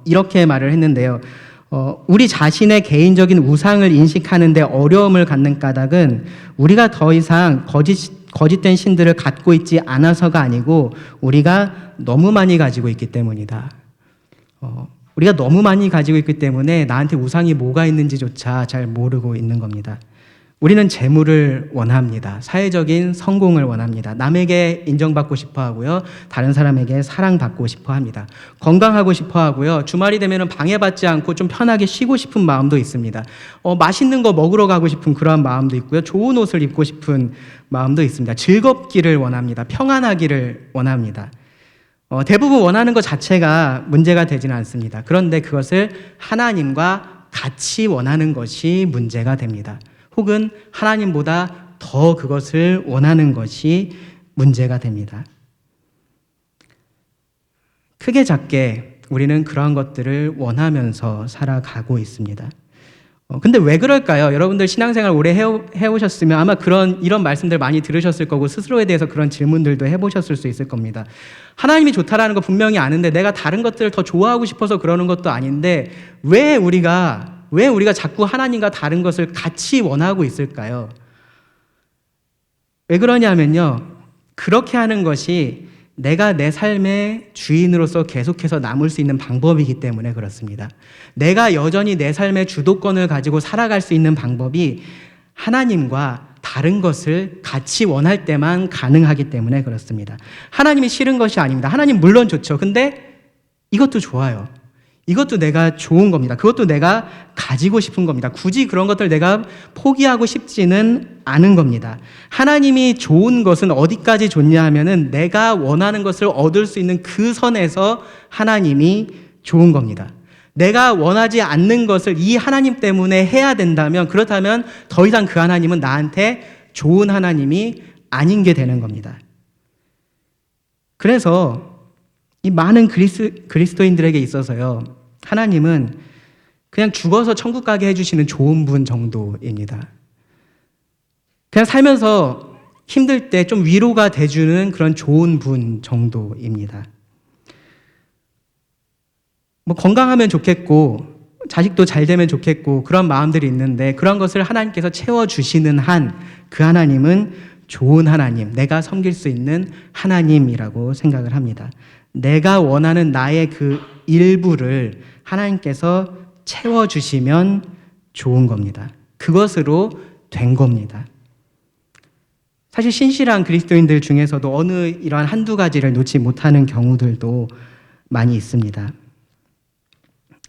이렇게 말을 했는데요. 우리 자신의 개인적인 우상을 인식하는 데 어려움을 갖는 까닭은 우리가 더 이상 거짓된 신들을 갖고 있지 않아서가 아니고 우리가 너무 많이 가지고 있기 때문이다. 우리가 너무 많이 가지고 있기 때문에 나한테 우상이 뭐가 있는지조차 잘 모르고 있는 겁니다. 우리는 재물을 원합니다. 사회적인 성공을 원합니다. 남에게 인정받고 싶어 하고요. 다른 사람에게 사랑받고 싶어 합니다. 건강하고 싶어 하고요. 주말이 되면 방해받지 않고 좀 편하게 쉬고 싶은 마음도 있습니다. 맛있는 거 먹으러 가고 싶은 그러한 마음도 있고요. 좋은 옷을 입고 싶은 마음도 있습니다. 즐겁기를 원합니다. 평안하기를 원합니다. 대부분 원하는 것 자체가 문제가 되지는 않습니다. 그런데 그것을 하나님과 같이 원하는 것이 문제가 됩니다. 혹은 하나님보다 더 그것을 원하는 것이 문제가 됩니다. 크게 작게 우리는 그러한 것들을 원하면서 살아가고 있습니다. 근데 왜 그럴까요? 여러분들 신앙생활 오래 해오셨으면 아마 이런 말씀들 많이 들으셨을 거고 스스로에 대해서 그런 질문들도 해보셨을 수 있을 겁니다. 하나님이 좋다라는 거 분명히 아는데 내가 다른 것들을 더 좋아하고 싶어서 그러는 것도 아닌데 왜 우리가 자꾸 하나님과 다른 것을 같이 원하고 있을까요? 왜 그러냐면요. 그렇게 하는 것이 내가 내 삶의 주인으로서 계속해서 남을 수 있는 방법이기 때문에 그렇습니다. 내가 여전히 내 삶의 주도권을 가지고 살아갈 수 있는 방법이 하나님과 다른 것을 같이 원할 때만 가능하기 때문에 그렇습니다. 하나님이 싫은 것이 아닙니다. 하나님 물론 좋죠. 근데 이것도 좋아요. 이것도 내가 좋은 겁니다. 그것도 내가 가지고 싶은 겁니다. 굳이 그런 것들 내가 포기하고 싶지는 않은 겁니다. 하나님이 좋은 것은 어디까지 좋냐 하면은 내가 원하는 것을 얻을 수 있는 그 선에서 하나님이 좋은 겁니다. 내가 원하지 않는 것을 이 하나님 때문에 해야 된다면, 그렇다면 더 이상 그 하나님은 나한테 좋은 하나님이 아닌 게 되는 겁니다. 그래서 이 많은 그리스도인들에게 있어서요, 하나님은 그냥 죽어서 천국 가게 해주시는 좋은 분 정도입니다. 그냥 살면서 힘들 때 좀 위로가 돼주는 그런 좋은 분 정도입니다. 뭐 건강하면 좋겠고 자식도 잘 되면 좋겠고 그런 마음들이 있는데, 그런 것을 하나님께서 채워주시는 한 그 하나님은 좋은 하나님, 내가 섬길 수 있는 하나님이라고 생각을 합니다. 내가 원하는 나의 그 일부를 하나님께서 채워주시면 좋은 겁니다. 그것으로 된 겁니다. 사실 신실한 그리스도인들 중에서도 어느 이러한 한두 가지를 놓지 못하는 경우들도 많이 있습니다.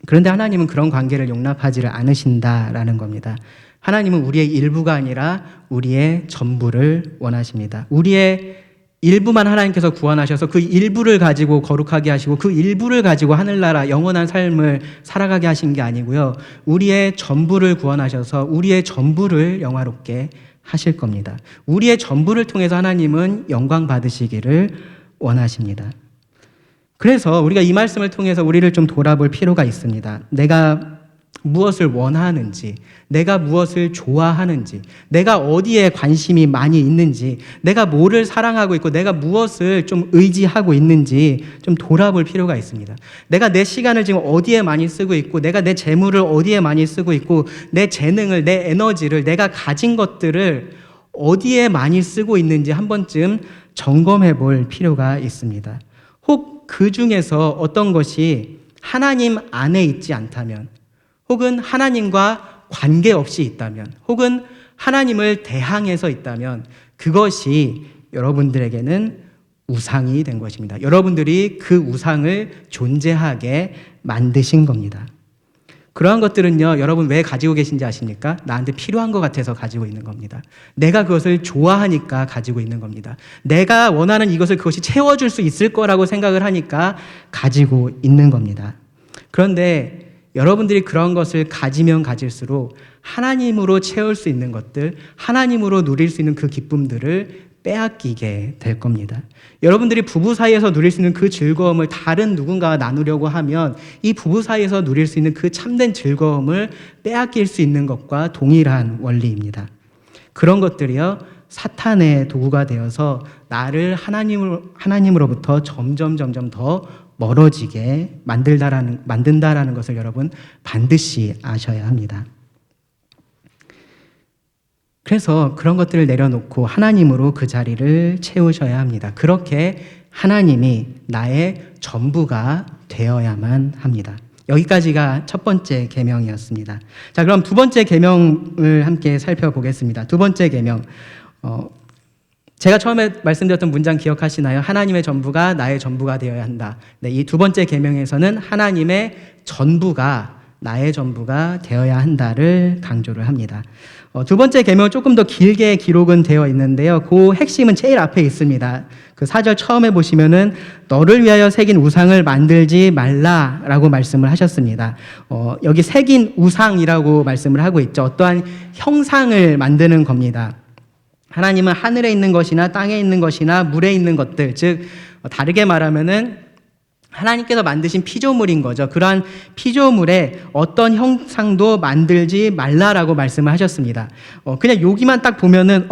그런데 하나님은 그런 관계를 용납하지를 않으신다라는 겁니다. 하나님은 우리의 일부가 아니라 우리의 전부를 원하십니다. 우리의 일부만 하나님께서 구원하셔서 그 일부를 가지고 거룩하게 하시고 그 일부를 가지고 하늘나라 영원한 삶을 살아가게 하신 게 아니고요, 우리의 전부를 구원하셔서 우리의 전부를 영화롭게 하실 겁니다. 우리의 전부를 통해서 하나님은 영광 받으시기를 원하십니다. 그래서 우리가 이 말씀을 통해서 우리를 좀 돌아볼 필요가 있습니다. 내가 무엇을 원하는지, 내가 무엇을 좋아하는지, 내가 어디에 관심이 많이 있는지, 내가 뭐를 사랑하고 있고 내가 무엇을 좀 의지하고 있는지 좀 돌아볼 필요가 있습니다. 내가 내 시간을 지금 어디에 많이 쓰고 있고, 내가 내 재물을 어디에 많이 쓰고 있고, 내 재능을, 내 에너지를, 내가 가진 것들을 어디에 많이 쓰고 있는지 한 번쯤 점검해 볼 필요가 있습니다. 혹 그 중에서 어떤 것이 하나님 안에 있지 않다면, 혹은 하나님과 관계없이 있다면, 혹은 하나님을 대항해서 있다면 그것이 여러분들에게는 우상이 된 것입니다. 여러분들이 그 우상을 존재하게 만드신 겁니다. 그러한 것들은요, 여러분 왜 가지고 계신지 아십니까? 나한테 필요한 것 같아서 가지고 있는 겁니다. 내가 그것을 좋아하니까 가지고 있는 겁니다. 내가 원하는 이것을 그것이 채워줄 수 있을 거라고 생각을 하니까 가지고 있는 겁니다. 그런데 여러분들이 그런 것을 가지면 가질수록 하나님으로 채울 수 있는 것들, 하나님으로 누릴 수 있는 그 기쁨들을 빼앗기게 될 겁니다. 여러분들이 부부 사이에서 누릴 수 있는 그 즐거움을 다른 누군가와 나누려고 하면 이 부부 사이에서 누릴 수 있는 그 참된 즐거움을 빼앗길 수 있는 것과 동일한 원리입니다. 그런 것들이요, 사탄의 도구가 되어서 나를 하나님으로부터 점점 더 멀어지게 만든다라는 것을 여러분 반드시 아셔야 합니다. 그래서 그런 것들을 내려놓고 하나님으로 그 자리를 채우셔야 합니다. 그렇게 하나님이 나의 전부가 되어야만 합니다. 여기까지가 첫 번째 계명이었습니다. 자, 그럼 두 번째 계명을 함께 살펴보겠습니다. 두 번째 계명, 제가 처음에 말씀드렸던 문장 기억하시나요? 하나님의 전부가 나의 전부가 되어야 한다. 네, 이 두 번째 계명에서는 하나님의 전부가 나의 전부가 되어야 한다를 강조를 합니다. 두 번째 계명은 조금 더 길게 기록은 되어 있는데요, 그 핵심은 제일 앞에 있습니다. 그 4절 처음에 보시면은 너를 위하여 새긴 우상을 만들지 말라라고 말씀을 하셨습니다. 여기 새긴 우상이라고 말씀을 하고 있죠. 어떠한 형상을 만드는 겁니다. 하나님은 하늘에 있는 것이나 땅에 있는 것이나 물에 있는 것들, 즉 다르게 말하면은 하나님께서 만드신 피조물인 거죠. 그러한 피조물에 어떤 형상도 만들지 말라라고 말씀을 하셨습니다. 그냥 여기만 딱 보면은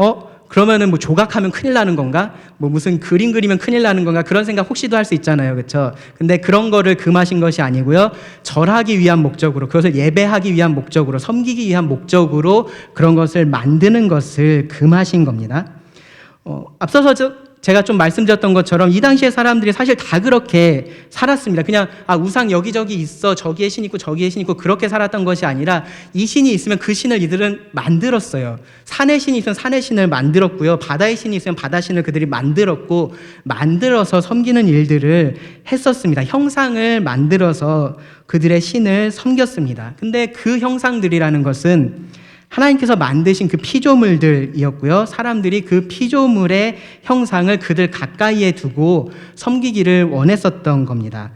그러면은 뭐 조각하면 큰일 나는 건가? 뭐 무슨 그림 그리면 큰일 나는 건가? 그런 생각 혹시도 할 수 있잖아요. 그렇죠? 근데 그런 거를 금하신 것이 아니고요, 절하기 위한 목적으로, 그것을 예배하기 위한 목적으로, 섬기기 위한 목적으로 그런 것을 만드는 것을 금하신 겁니다. 앞서서 제가 좀 말씀드렸던 것처럼 이 당시의 사람들이 사실 다 그렇게 살았습니다. 그냥 우상 여기저기 있어, 저기에 신 있고 저기에 신 있고 그렇게 살았던 것이 아니라 이 신이 있으면 그 신을 이들은 만들었어요. 산의 신이 있으면 산의 신을 만들었고요. 바다의 신이 있으면 바다 신을 그들이 만들었고 만들어서 섬기는 일들을 했었습니다. 형상을 만들어서 그들의 신을 섬겼습니다. 근데 그 형상들이라는 것은 하나님께서 만드신 그 피조물들이었고요. 사람들이 그 피조물의 형상을 그들 가까이에 두고 섬기기를 원했었던 겁니다.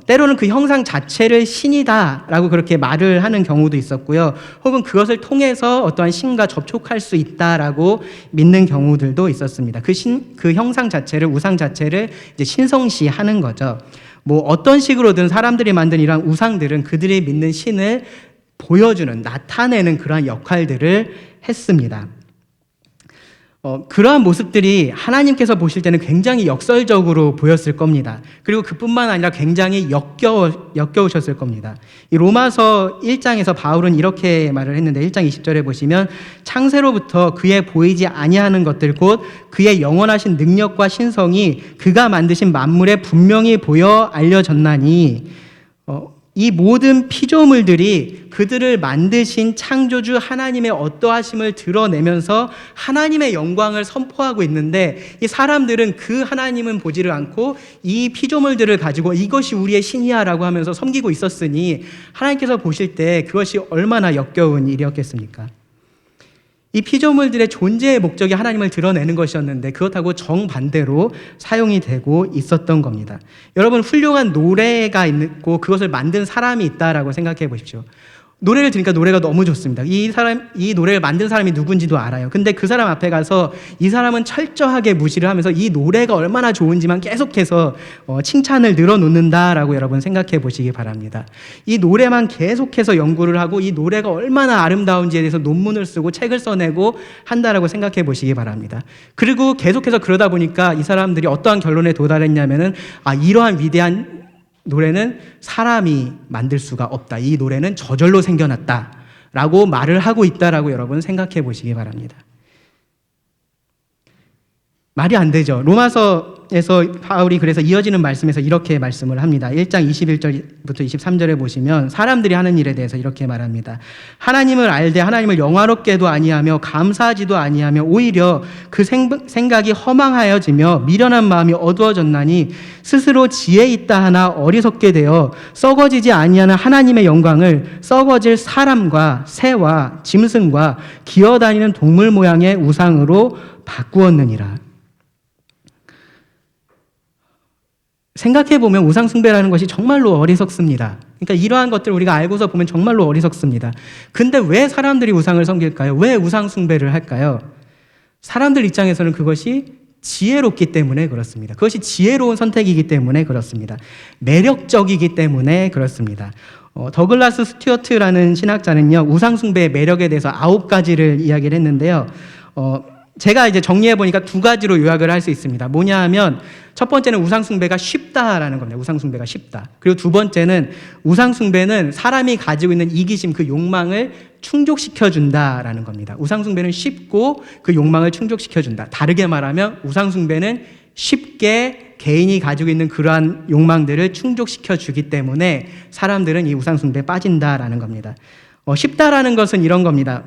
때로는 그 형상 자체를 신이다라고 그렇게 말을 하는 경우도 있었고요. 혹은 그것을 통해서 어떠한 신과 접촉할 수 있다라고 믿는 경우들도 있었습니다. 그 형상 자체를, 우상 자체를 이제 신성시하는 거죠. 뭐 어떤 식으로든 사람들이 만든 이러한 우상들은 그들이 믿는 신을 보여주는, 나타내는 그러한 역할들을 했습니다. 그러한 모습들이 하나님께서 보실 때는 굉장히 역설적으로 보였을 겁니다. 그리고 그뿐만 아니라 굉장히 역겨우셨을 겁니다. 이 로마서 1장에서 바울은 이렇게 말을 했는데 1장 20절에 보시면 창세로부터 그의 보이지 아니하는 것들 곧 그의 영원하신 능력과 신성이 그가 만드신 만물에 분명히 보여 알려졌나니 이 모든 피조물들이 그들을 만드신 창조주 하나님의 어떠하심을 드러내면서 하나님의 영광을 선포하고 있는데 이 사람들은 그 하나님은 보지를 않고 이 피조물들을 가지고 이것이 우리의 신이야 라고 하면서 섬기고 있었으니 하나님께서 보실 때 그것이 얼마나 역겨운 일이었겠습니까? 이 피조물들의 존재의 목적이 하나님을 드러내는 것이었는데 그것하고 정반대로 사용이 되고 있었던 겁니다. 여러분, 훌륭한 노래가 있고 그것을 만든 사람이 있다라고 생각해 보십시오. 노래를 들으니까 노래가 너무 좋습니다. 이 노래를 만든 사람이 누군지도 알아요. 근데 그 사람 앞에 가서 이 사람은 철저하게 무시를 하면서 이 노래가 얼마나 좋은지만 계속해서 칭찬을 늘어놓는다라고 여러분 생각해 보시기 바랍니다. 이 노래만 계속해서 연구를 하고 이 노래가 얼마나 아름다운지에 대해서 논문을 쓰고 책을 써내고 한다라고 생각해 보시기 바랍니다. 그리고 계속해서 그러다 보니까 이 사람들이 어떠한 결론에 도달했냐면은 이러한 위대한 노래는 사람이 만들 수가 없다. 이 노래는 저절로 생겨났다. 라고 말을 하고 있다라고 여러분 생각해 보시기 바랍니다. 말이 안 되죠. 로마서에서 바울이 그래서 이어지는 말씀에서 이렇게 말씀을 합니다. 1장 21절부터 23절에 보시면 사람들이 하는 일에 대해서 이렇게 말합니다. 하나님을 알되 하나님을 영화롭게도 아니하며 감사하지도 아니하며 오히려 그 생각이 허망하여지며 미련한 마음이 어두워졌나니 스스로 지혜 있다 하나 어리석게 되어 썩어지지 아니하는 하나님의 영광을 썩어질 사람과 새와 짐승과 기어다니는 동물 모양의 우상으로 바꾸었느니라. 생각해보면 우상숭배라는 것이 정말로 어리석습니다. 그러니까 이러한 것들을 우리가 알고서 보면 정말로 어리석습니다. 근데 왜 사람들이 우상을 섬길까요? 왜 우상숭배를 할까요? 사람들 입장에서는 그것이 지혜롭기 때문에 그렇습니다. 그것이 지혜로운 선택이기 때문에 그렇습니다. 매력적이기 때문에 그렇습니다. 더글라스 스튜어트라는 신학자는요, 우상숭배의 매력에 대해서 9가지를 이야기를 했는데요. 제가 이제 정리해보니까 2가지로 요약을 할 수 있습니다. 뭐냐 하면 첫 번째는 우상숭배가 쉽다라는 겁니다. 우상숭배가 쉽다. 그리고 두 번째는 우상숭배는 사람이 가지고 있는 이기심, 그 욕망을 충족시켜준다라는 겁니다. 우상숭배는 쉽고 그 욕망을 충족시켜준다. 다르게 말하면 우상숭배는 쉽게 개인이 가지고 있는 그러한 욕망들을 충족시켜주기 때문에 사람들은 이 우상숭배에 빠진다라는 겁니다. 쉽다라는 것은 이런 겁니다.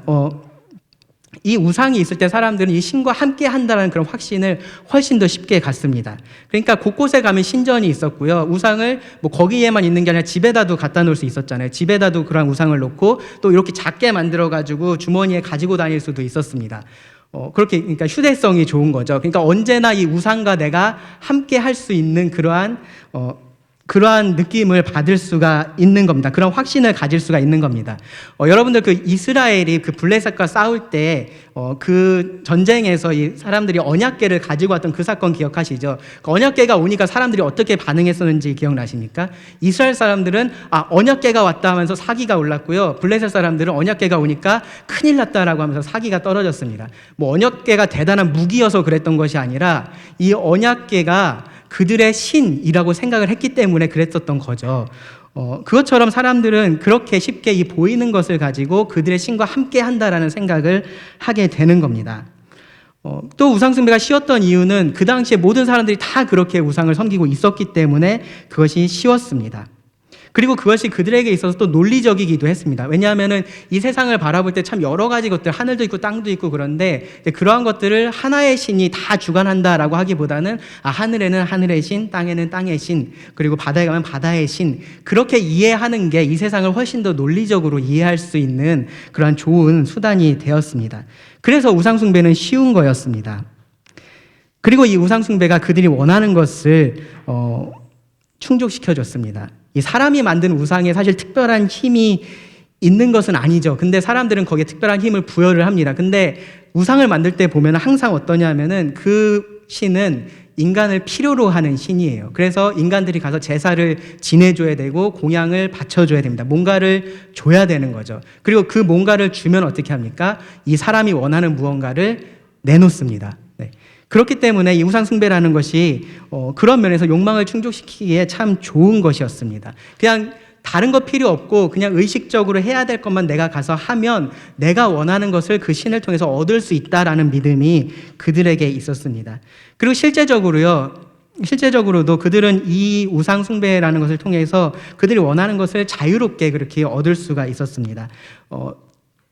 이 우상이 있을 때 사람들은 이 신과 함께 한다는 그런 확신을 훨씬 더 쉽게 갖습니다. 그러니까 곳곳에 가면 신전이 있었고요. 우상을 뭐 거기에만 있는 게 아니라 집에다도 갖다 놓을 수 있었잖아요. 집에다도 그런 우상을 놓고 또 이렇게 작게 만들어가지고 주머니에 가지고 다닐 수도 있었습니다. 그렇게, 그러니까 휴대성이 좋은 거죠. 그러니까 언제나 이 우상과 내가 함께 할 수 있는 그러한 느낌을 받을 수가 있는 겁니다. 그런 확신을 가질 수가 있는 겁니다. 여러분들 그 이스라엘이 그 블레셋과 싸울 때 그 전쟁에서 이 사람들이 언약궤를 가지고 왔던 그 사건 기억하시죠? 그 언약궤가 오니까 사람들이 어떻게 반응했었는지 기억나십니까? 이스라엘 사람들은 언약궤가 왔다 하면서 사기가 올랐고요. 블레셋 사람들은 언약궤가 오니까 큰일 났다라고 하면서 사기가 떨어졌습니다. 뭐 언약궤가 대단한 무기여서 그랬던 것이 아니라 이 언약궤가 그들의 신이라고 생각을 했기 때문에 그랬었던 거죠. 그것처럼 사람들은 그렇게 쉽게 이 보이는 것을 가지고 그들의 신과 함께 한다라는 생각을 하게 되는 겁니다. 또 우상숭배가 쉬웠던 이유는 그 당시에 모든 사람들이 다 그렇게 우상을 섬기고 있었기 때문에 그것이 쉬웠습니다. 그리고 그것이 그들에게 있어서 또 논리적이기도 했습니다. 왜냐하면은 이 세상을 바라볼 때 참 여러 가지 것들, 하늘도 있고 땅도 있고 그런데 그러한 것들을 하나의 신이 다 주관한다라고 하기보다는 하늘에는 하늘의 신, 땅에는 땅의 신, 그리고 바다에 가면 바다의 신, 그렇게 이해하는 게 이 세상을 훨씬 더 논리적으로 이해할 수 있는 그러한 좋은 수단이 되었습니다. 그래서 우상숭배는 쉬운 거였습니다. 그리고 이 우상숭배가 그들이 원하는 것을 충족시켜줬습니다. 이 사람이 만든 우상에 사실 특별한 힘이 있는 것은 아니죠. 근데 사람들은 거기에 특별한 힘을 부여를 합니다. 근데 우상을 만들 때 보면 항상 어떠냐면은 그 신은 인간을 필요로 하는 신이에요. 그래서 인간들이 가서 제사를 지내줘야 되고 공양을 바쳐줘야 됩니다. 뭔가를 줘야 되는 거죠. 그리고 그 뭔가를 주면 어떻게 합니까? 이 사람이 원하는 무언가를 내놓습니다. 네. 그렇기 때문에 이 우상숭배라는 것이 그런 면에서 욕망을 충족시키기에 참 좋은 것이었습니다. 그냥 다른 거 필요 없고 그냥 의식적으로 해야 될 것만 내가 가서 하면 내가 원하는 것을 그 신을 통해서 얻을 수 있다라는 믿음이 그들에게 있었습니다. 그리고 실제적으로도 그들은 이 우상숭배라는 것을 통해서 그들이 원하는 것을 자유롭게 그렇게 얻을 수가 있었습니다.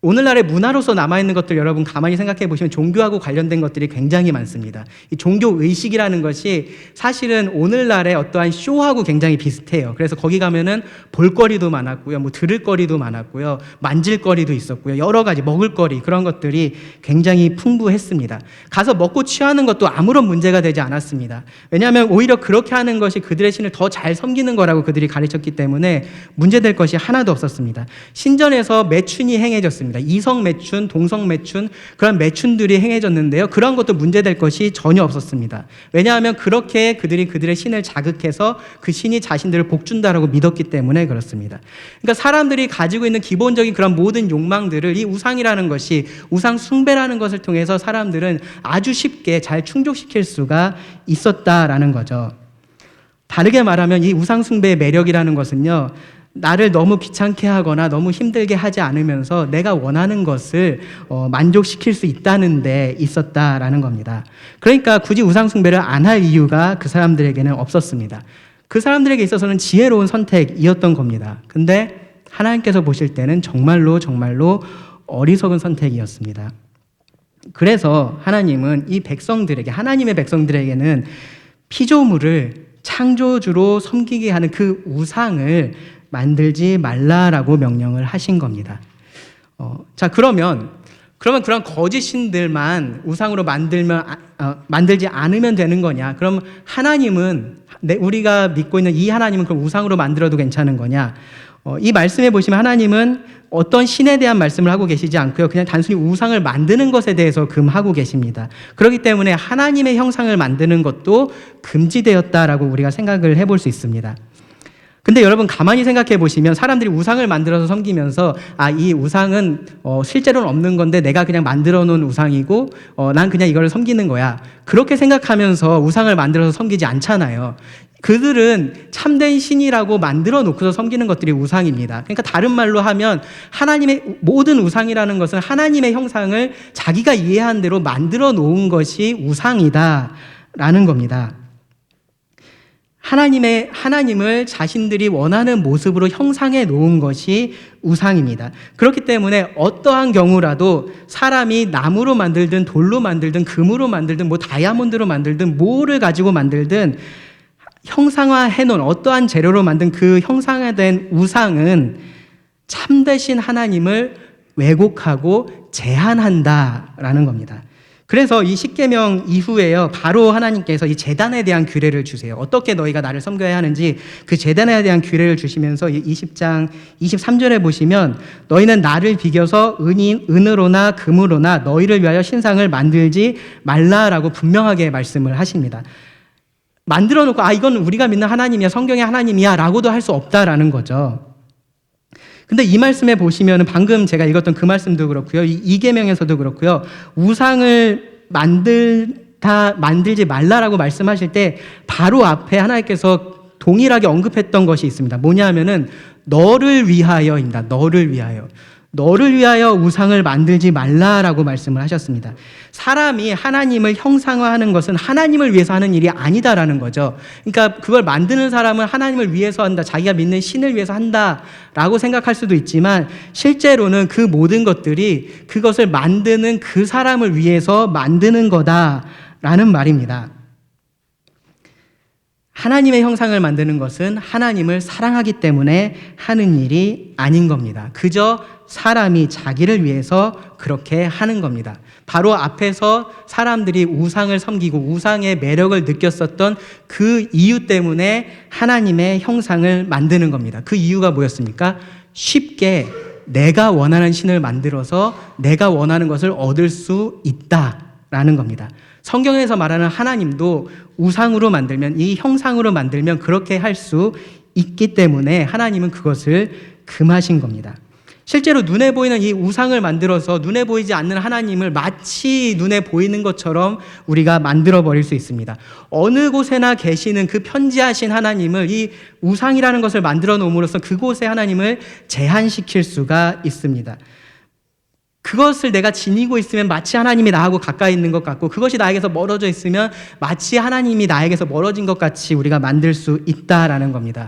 오늘날의 문화로서 남아있는 것들 여러분 가만히 생각해 보시면 종교하고 관련된 것들이 굉장히 많습니다. 이 종교 의식이라는 것이 사실은 오늘날의 어떠한 쇼하고 굉장히 비슷해요. 그래서 거기 가면은 볼거리도 많았고요, 뭐 들을거리도 많았고요, 만질거리도 있었고요, 여러 가지 먹을거리 그런 것들이 굉장히 풍부했습니다. 가서 먹고 취하는 것도 아무런 문제가 되지 않았습니다. 왜냐하면 오히려 그렇게 하는 것이 그들의 신을 더 잘 섬기는 거라고 그들이 가르쳤기 때문에 문제될 것이 하나도 없었습니다. 신전에서 매춘이 행해졌습니다. 이성 매춘, 동성 매춘, 그런 매춘들이 행해졌는데요. 그런 것도 문제될 것이 전혀 없었습니다. 왜냐하면 그렇게 그들이 그들의 신을 자극해서 그 신이 자신들을 복준다라고 믿었기 때문에 그렇습니다. 그러니까 사람들이 가지고 있는 기본적인 그런 모든 욕망들을 이 우상이라는 것이, 우상 숭배라는 것을 통해서 사람들은 아주 쉽게 잘 충족시킬 수가 있었다라는 거죠. 다르게 말하면 이 우상 숭배의 매력이라는 것은요, 나를 너무 귀찮게 하거나 너무 힘들게 하지 않으면서 내가 원하는 것을 만족시킬 수 있다는 데 있었다라는 겁니다. 그러니까 굳이 우상 숭배를 안 할 이유가 그 사람들에게는 없었습니다. 그 사람들에게 있어서는 지혜로운 선택이었던 겁니다. 근데 하나님께서 보실 때는 정말로 어리석은 선택이었습니다. 그래서 하나님은 이 백성들에게, 하나님의 백성들에게는 피조물을 창조주로 섬기게 하는 그 우상을 만들지 말라라고 명령을 하신 겁니다. 자, 그러면 그런 거짓 신들만 우상으로 만들지 않으면 되는 거냐? 그럼 하나님은, 우리가 믿고 있는 이 하나님은 그럼 우상으로 만들어도 괜찮은 거냐? 이 말씀에 보시면 하나님은 어떤 신에 대한 말씀을 하고 계시지 않고요, 그냥 단순히 우상을 만드는 것에 대해서 금하고 계십니다. 그렇기 때문에 하나님의 형상을 만드는 것도 금지되었다라고 우리가 생각을 해볼 수 있습니다. 근데 여러분 가만히 생각해 보시면 사람들이 우상을 만들어서 섬기면서 이 우상은 실제로는 없는 건데 내가 그냥 만들어 놓은 우상이고 난 그냥 이걸 섬기는 거야, 그렇게 생각하면서 우상을 만들어서 섬기지 않잖아요. 그들은 참된 신이라고 만들어 놓고서 섬기는 것들이 우상입니다. 그러니까 다른 말로 하면 하나님의 모든 우상이라는 것은 하나님의 형상을 자기가 이해한 대로 만들어 놓은 것이 우상이다라는 겁니다. 하나님을 자신들이 원하는 모습으로 형상해 놓은 것이 우상입니다. 그렇기 때문에 어떠한 경우라도 사람이 나무로 만들든 돌로 만들든 금으로 만들든 뭐 다이아몬드로 만들든 뭐를 가지고 만들든 형상화해 놓은 어떠한 재료로 만든 그 형상화된 우상은 참되신 하나님을 왜곡하고 제한한다라는 겁니다. 그래서 이 십계명 이후에요, 바로 하나님께서 이 제단에 대한 규례를 주세요. 어떻게 너희가 나를 섬겨야 하는지 그 제단에 대한 규례를 주시면서 20장 23절에 보시면 너희는 나를 비겨서 은으로나 금으로나 너희를 위하여 신상을 만들지 말라라고 분명하게 말씀을 하십니다. 만들어 놓고 이건 우리가 믿는 하나님이야, 성경의 하나님이야 라고도 할 수 없다라는 거죠. 근데 이 말씀에 보시면 방금 제가 읽었던 그 말씀도 그렇고요, 이 계명에서도 그렇고요, 우상을 만들지 말라라고 말씀하실 때 바로 앞에 하나님께서 동일하게 언급했던 것이 있습니다. 뭐냐 하면은 너를 위하여입니다. 너를 위하여. 너를 위하여 우상을 만들지 말라라고 말씀을 하셨습니다. 사람이 하나님을 형상화하는 것은 하나님을 위해서 하는 일이 아니다라는 거죠. 그러니까 그걸 만드는 사람은 하나님을 위해서 한다, 자기가 믿는 신을 위해서 한다라고 생각할 수도 있지만 실제로는 그 모든 것들이 그것을 만드는 그 사람을 위해서 만드는 거다라는 말입니다. 하나님의 형상을 만드는 것은 하나님을 사랑하기 때문에 하는 일이 아닌 겁니다. 그저 사람이 자기를 위해서 그렇게 하는 겁니다. 바로 앞에서 사람들이 우상을 섬기고 우상의 매력을 느꼈었던 그 이유 때문에 하나님의 형상을 만드는 겁니다. 그 이유가 뭐였습니까? 쉽게 내가 원하는 신을 만들어서 내가 원하는 것을 얻을 수 있다라는 겁니다. 성경에서 말하는 하나님도 우상으로 만들면, 이 형상으로 만들면 그렇게 할 수 있기 때문에 하나님은 그것을 금하신 겁니다. 실제로 눈에 보이는 이 우상을 만들어서 눈에 보이지 않는 하나님을 마치 눈에 보이는 것처럼 우리가 만들어버릴 수 있습니다. 어느 곳에나 계시는 그 편지하신 하나님을 이 우상이라는 것을 만들어 놓음으로써 그곳에 하나님을 제한시킬 수가 있습니다. 그것을 내가 지니고 있으면 마치 하나님이 나하고 가까이 있는 것 같고, 그것이 나에게서 멀어져 있으면 마치 하나님이 나에게서 멀어진 것 같이 우리가 만들 수 있다라는 겁니다.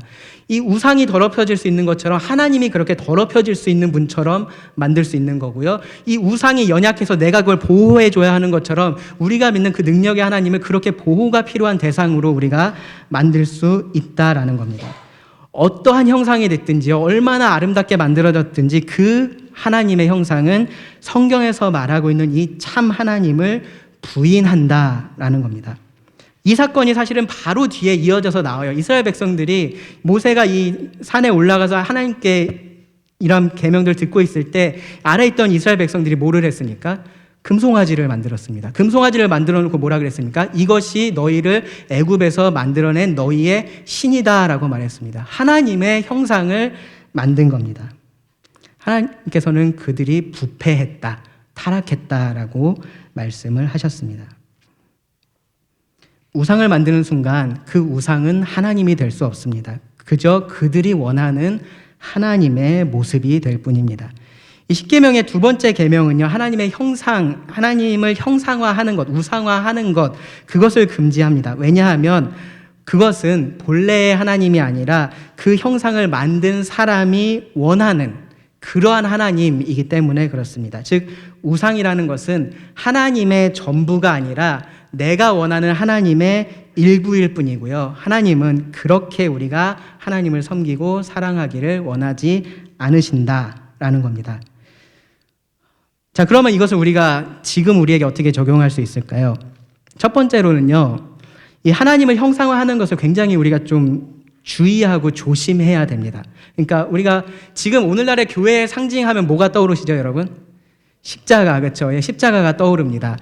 이 우상이 더럽혀질 수 있는 것처럼 하나님이 그렇게 더럽혀질 수 있는 분처럼 만들 수 있는 거고요. 이 우상이 연약해서 내가 그걸 보호해줘야 하는 것처럼 우리가 믿는 그 능력의 하나님을 그렇게 보호가 필요한 대상으로 우리가 만들 수 있다라는 겁니다. 어떠한 형상이 됐든지 얼마나 아름답게 만들어졌든지 그 하나님의 형상은 성경에서 말하고 있는 이 참 하나님을 부인한다라는 겁니다. 이 사건이 사실은 바로 뒤에 이어져서 나와요. 이스라엘 백성들이 모세가 이 산에 올라가서 하나님께 이런 계명들 듣고 있을 때 아래 있던 이스라엘 백성들이 뭐를 했습니까? 금송아지를 만들었습니다. 금송아지를 만들어 놓고 뭐라 그랬습니까? 이것이 너희를 애굽에서 만들어낸 너희의 신이다라고 말했습니다. 하나님의 형상을 만든 겁니다. 하나님께서는 그들이 부패했다, 타락했다라고 말씀을 하셨습니다. 우상을 만드는 순간 그 우상은 하나님이 될 수 없습니다. 그저 그들이 원하는 하나님의 모습이 될 뿐입니다. 이 십계명의 두 번째 계명은요, 하나님의 형상, 하나님을 형상화하는 것, 우상화하는 것, 그것을 금지합니다. 왜냐하면 그것은 본래의 하나님이 아니라 그 형상을 만든 사람이 원하는 그러한 하나님이기 때문에 그렇습니다. 즉 우상이라는 것은 하나님의 전부가 아니라 내가 원하는 하나님의 일부일 뿐이고요. 하나님은 그렇게 우리가 하나님을 섬기고 사랑하기를 원하지 않으신다라는 겁니다. 자, 그러면 이것을 우리가 지금 우리에게 어떻게 적용할 수 있을까요? 첫 번째로는요, 이 하나님을 형상화하는 것을 굉장히 우리가 좀 주의하고 조심해야 됩니다. 그러니까 우리가 지금 오늘날의 교회의 상징하면 뭐가 떠오르시죠, 여러분? 십자가, 그렇죠? 예, 십자가가 떠오릅니다.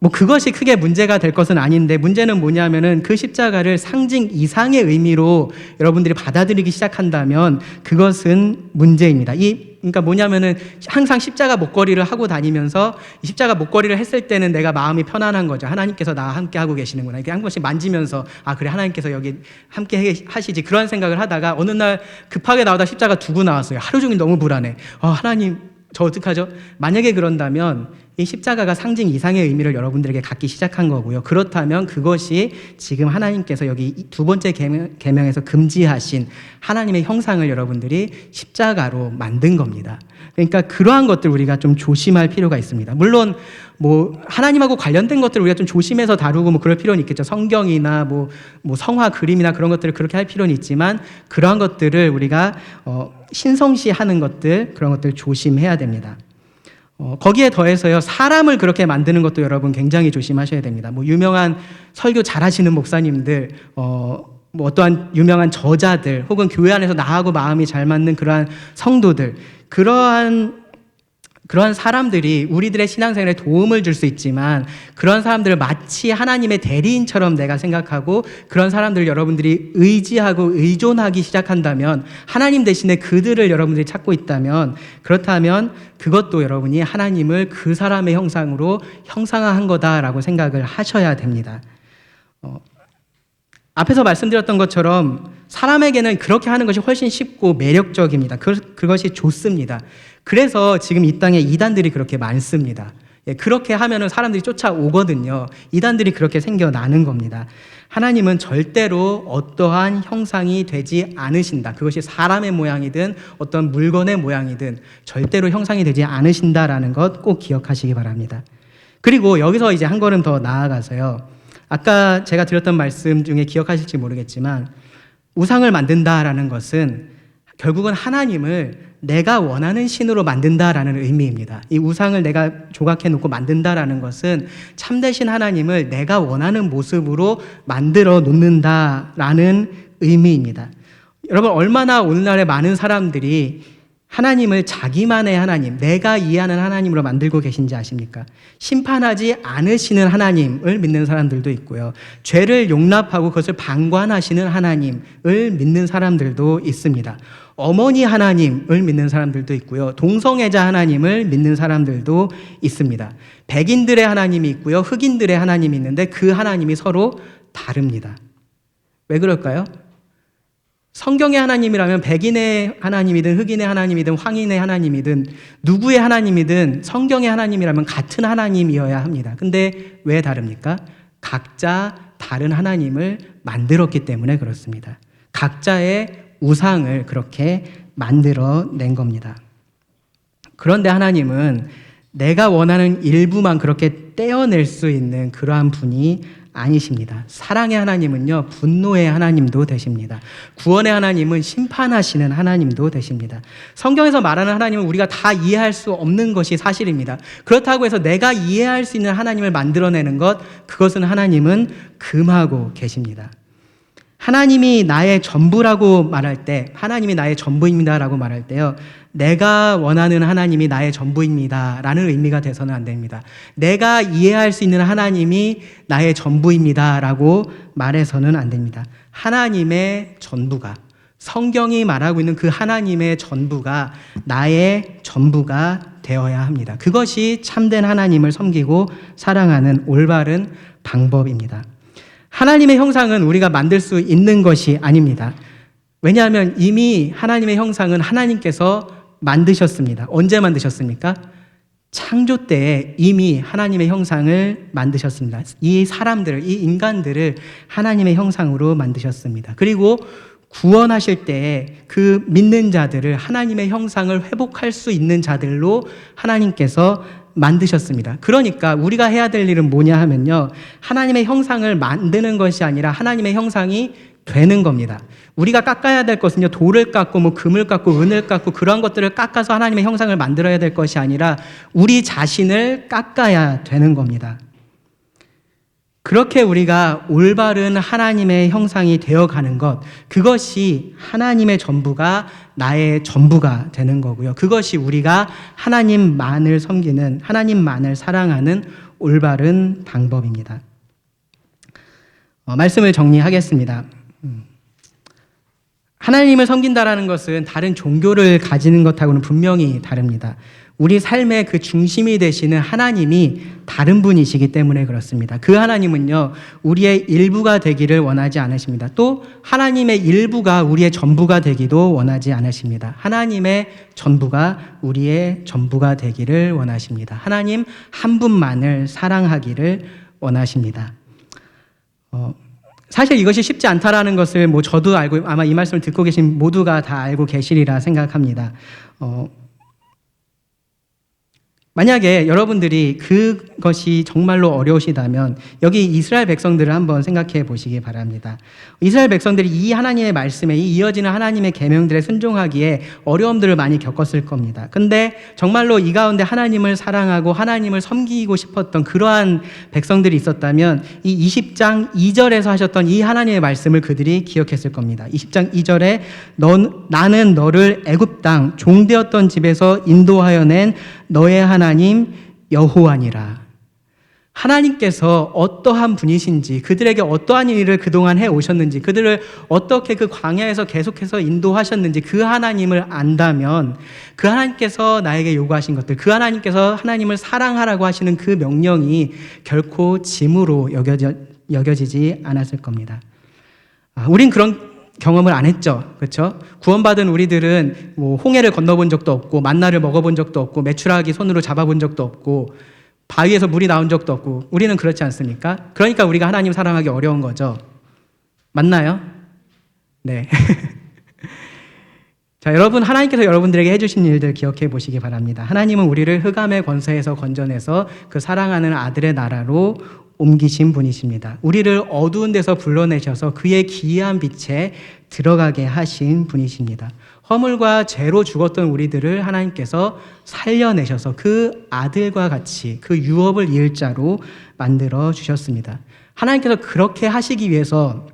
뭐 그것이 크게 문제가 될 것은 아닌데, 문제는 뭐냐면은 그 십자가를 상징 이상의 의미로 여러분들이 받아들이기 시작한다면 그것은 문제입니다. 그러니까 뭐냐면은 항상 십자가 목걸이를 하고 다니면서 이 십자가 목걸이를 했을 때는 내가 마음이 편안한 거죠. 하나님께서 나와 함께 하고 계시는구나. 이렇게 한 번씩 만지면서 아 그래 하나님께서 여기 함께 하시지, 그런 생각을 하다가 어느 날 급하게 나오다 십자가 두고 나왔어요. 하루 종일 너무 불안해. 하나님 저 어떡하죠? 만약에 그런다면 이 십자가가 상징 이상의 의미를 여러분들에게 갖기 시작한 거고요. 그렇다면 그것이 지금 하나님께서 여기 두 번째 계명에서 금지하신 하나님의 형상을 여러분들이 십자가로 만든 겁니다. 그러니까 그러한 것들 우리가 좀 조심할 필요가 있습니다. 물론 뭐 하나님하고 관련된 것들을 우리가 좀 조심해서 다루고 뭐 그럴 필요는 있겠죠. 성경이나 뭐 성화 그림이나 그런 것들을 그렇게 할 필요는 있지만 그러한 것들을 우리가 신성시하는 것들, 그런 것들 조심해야 됩니다. 거기에 더해서요, 사람을 그렇게 만드는 것도 여러분 굉장히 조심하셔야 됩니다. 뭐 유명한 설교 잘하시는 목사님들, 뭐 어떠한 유명한 저자들, 혹은 교회 안에서 나하고 마음이 잘 맞는 그러한 성도들, 그러한 사람들이 우리들의 신앙생활에 도움을 줄 수 있지만 그런 사람들을 마치 하나님의 대리인처럼 내가 생각하고 그런 사람들을 여러분들이 의지하고 의존하기 시작한다면, 하나님 대신에 그들을 여러분들이 찾고 있다면, 그렇다면 그것도 여러분이 하나님을 그 사람의 형상으로 형상화한 거다라고 생각을 하셔야 됩니다. 앞에서 말씀드렸던 것처럼 사람에게는 그렇게 하는 것이 훨씬 쉽고 매력적입니다. 그것이 좋습니다. 그래서 지금 이 땅에 이단들이 그렇게 많습니다. 그렇게 하면은 사람들이 쫓아오거든요. 이단들이 그렇게 생겨나는 겁니다. 하나님은 절대로 어떠한 형상이 되지 않으신다. 그것이 사람의 모양이든 어떤 물건의 모양이든 절대로 형상이 되지 않으신다라는 것 꼭 기억하시기 바랍니다. 그리고 여기서 이제 한 걸음 더 나아가서요. 아까 제가 드렸던 말씀 중에 기억하실지 모르겠지만 우상을 만든다라는 것은 결국은 하나님을 내가 원하는 신으로 만든다라는 의미입니다. 이 우상을 내가 조각해 놓고 만든다라는 것은 참되신 하나님을 내가 원하는 모습으로 만들어 놓는다라는 의미입니다. 여러분, 얼마나 오늘날에 많은 사람들이 하나님을 자기만의 하나님, 내가 이해하는 하나님으로 만들고 계신지 아십니까? 심판하지 않으시는 하나님을 믿는 사람들도 있고요. 죄를 용납하고 그것을 방관하시는 하나님을 믿는 사람들도 있습니다. 어머니 하나님을 믿는 사람들도 있고요. 동성애자 하나님을 믿는 사람들도 있습니다. 백인들의 하나님이 있고요. 흑인들의 하나님이 있는데 그 하나님이 서로 다릅니다. 왜 그럴까요? 성경의 하나님이라면 백인의 하나님이든 흑인의 하나님이든 황인의 하나님이든 누구의 하나님이든 성경의 하나님이라면 같은 하나님이어야 합니다. 근데 왜 다릅니까? 각자 다른 하나님을 만들었기 때문에 그렇습니다. 각자의 우상을 그렇게 만들어낸 겁니다. 그런데 하나님은 내가 원하는 일부만 그렇게 떼어낼 수 있는 그러한 분이 아니십니다. 사랑의 하나님은요, 분노의 하나님도 되십니다. 구원의 하나님은 심판하시는 하나님도 되십니다. 성경에서 말하는 하나님은 우리가 다 이해할 수 없는 것이 사실입니다. 그렇다고 해서 내가 이해할 수 있는 하나님을 만들어내는 것, 그것은 하나님은 금하고 계십니다. 하나님이 나의 전부라고 말할 때, 하나님이 나의 전부입니다라고 말할 때요, 내가 원하는 하나님이 나의 전부입니다라는 의미가 돼서는 안 됩니다. 내가 이해할 수 있는 하나님이 나의 전부입니다라고 말해서는 안 됩니다. 하나님의 전부가, 성경이 말하고 있는 그 하나님의 전부가 나의 전부가 되어야 합니다. 그것이 참된 하나님을 섬기고 사랑하는 올바른 방법입니다. 하나님의 형상은 우리가 만들 수 있는 것이 아닙니다. 왜냐하면 이미 하나님의 형상은 하나님께서 만드셨습니다. 언제 만드셨습니까? 창조 때에 이미 하나님의 형상을 만드셨습니다. 이 사람들을, 이 인간들을 하나님의 형상으로 만드셨습니다. 그리고 구원하실 때에 그 믿는 자들을 하나님의 형상을 회복할 수 있는 자들로 하나님께서 만드셨습니다. 그러니까 우리가 해야 될 일은 뭐냐 하면요, 하나님의 형상을 만드는 것이 아니라 하나님의 형상이 되는 겁니다. 우리가 깎아야 될 것은요, 돌을 깎고 금을 깎고 은을 깎고 그런 것들을 깎아서 하나님의 형상을 만들어야 될 것이 아니라 우리 자신을 깎아야 되는 겁니다. 그렇게 우리가 올바른 하나님의 형상이 되어가는 것, 그것이 하나님의 전부가 나의 전부가 되는 거고요. 그것이 우리가 하나님만을 섬기는, 하나님만을 사랑하는 올바른 방법입니다. 말씀을 정리하겠습니다. 하나님을 섬긴다라는 것은 다른 종교를 가지는 것하고는 분명히 다릅니다. 우리 삶의 그 중심이 되시는 하나님이 다른 분이시기 때문에 그렇습니다. 그 하나님은요, 우리의 일부가 되기를 원하지 않으십니다. 또 하나님의 일부가 우리의 전부가 되기도 원하지 않으십니다. 하나님의 전부가 우리의 전부가 되기를 원하십니다. 하나님 한 분만을 사랑하기를 원하십니다. 사실 이것이 쉽지 않다라는 것을 저도 알고, 아마 이 말씀을 듣고 계신 모두가 다 알고 계시리라 생각합니다. 만약에 여러분들이 그것이 정말로 어려우시다면 여기 이스라엘 백성들을 한번 생각해 보시기 바랍니다. 이스라엘 백성들이 이 하나님의 말씀에, 이 이어지는 하나님의 계명들에 순종하기에 어려움들을 많이 겪었을 겁니다. 근데 정말로 이 가운데 하나님을 사랑하고 하나님을 섬기고 싶었던 그러한 백성들이 있었다면 이 20장 2절에서 하셨던 이 하나님의 말씀을 그들이 기억했을 겁니다. 20장 2절에 나는 너를 애굽 땅 종되었던 집에서 인도하여 낸 너의 하나님 여호와니라. 하나님께서 어떠한 분이신지, 그들에게 어떠한 일을 그동안 해오셨는지, 그들을 어떻게 그 광야에서 계속해서 인도하셨는지 그 하나님을 안다면 그 하나님께서 나에게 요구하신 것들, 그 하나님께서 하나님을 사랑하라고 하시는 그 명령이 결코 짐으로 여겨지지 않았을 겁니다. 우린 경험을 안 했죠. 그렇죠? 구원받은 우리들은 뭐 홍해를 건너본 적도 없고 만나를 먹어본 적도 없고 메추라기 손으로 잡아본 적도 없고 바위에서 물이 나온 적도 없고 우리는 그렇지 않습니까? 그러니까 우리가 하나님 사랑하기 어려운 거죠. 맞나요? 네. 자, 여러분, 하나님께서 여러분들에게 해주신 일들 기억해 보시기 바랍니다. 하나님은 우리를 흑암의 권세에서 건져내서 그 사랑하는 아들의 나라로 옮기신 분이십니다. 우리를 어두운 데서 불러내셔서 그의 기이한 빛에 들어가게 하신 분이십니다. 허물과 죄로 죽었던 우리들을 하나님께서 살려내셔서 그 아들과 같이 그 유업을 이을 자로 만들어 주셨습니다. 하나님께서 그렇게 하시기 위해서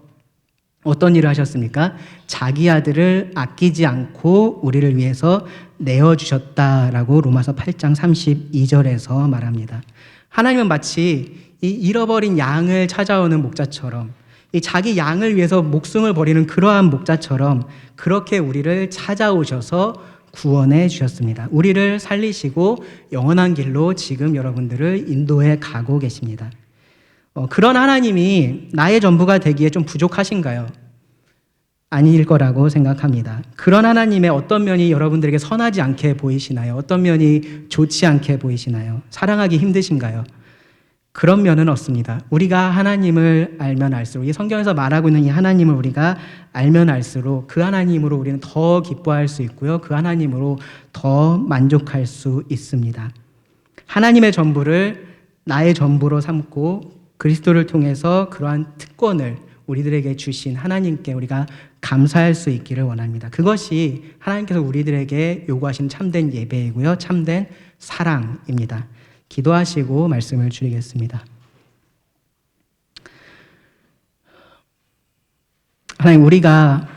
어떤 일을 하셨습니까? 자기 아들을 아끼지 않고 우리를 위해서 내어주셨다라고 로마서 8장 32절에서 말합니다. 하나님은 마치 이 잃어버린 양을 찾아오는 목자처럼 이 자기 양을 위해서 목숨을 버리는 그러한 목자처럼 그렇게 우리를 찾아오셔서 구원해 주셨습니다. 우리를 살리시고 영원한 길로 지금 여러분들을 인도해 가고 계십니다. 그런 하나님이 나의 전부가 되기에 좀 부족하신가요? 아닐 거라고 생각합니다. 그런 하나님의 어떤 면이 여러분들에게 선하지 않게 보이시나요? 어떤 면이 좋지 않게 보이시나요? 사랑하기 힘드신가요? 그런 면은 없습니다. 우리가 하나님을 알면 알수록 이 성경에서 말하고 있는 이 하나님을 우리가 알면 알수록 그 하나님으로 우리는 더 기뻐할 수 있고요. 그 하나님으로 더 만족할 수 있습니다. 하나님의 전부를 나의 전부로 삼고 그리스도를 통해서 그러한 특권을 우리들에게 주신 하나님께 우리가 감사할 수 있기를 원합니다. 그것이 하나님께서 우리들에게 요구하신 참된 예배이고요. 참된 사랑입니다. 기도하시고 말씀을 드리겠습니다. 하나님, 우리가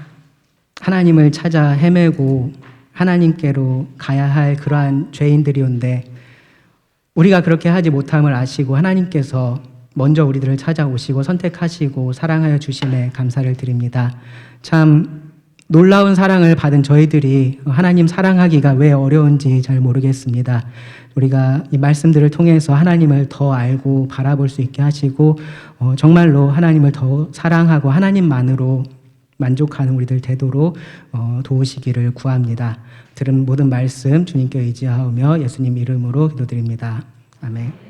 하나님을 찾아 헤매고 하나님께로 가야 할 그러한 죄인들이온데 우리가 그렇게 하지 못함을 아시고 하나님께서 먼저 우리들을 찾아오시고 선택하시고 사랑하여 주심에 감사를 드립니다. 참 놀라운 사랑을 받은 저희들이 하나님 사랑하기가 왜 어려운지 잘 모르겠습니다. 우리가 이 말씀들을 통해서 하나님을 더 알고 바라볼 수 있게 하시고 정말로 하나님을 더 사랑하고 하나님만으로 만족하는 우리들 되도록 도우시기를 구합니다. 들은 모든 말씀 주님께 의지하며 예수님 이름으로 기도드립니다. 아멘.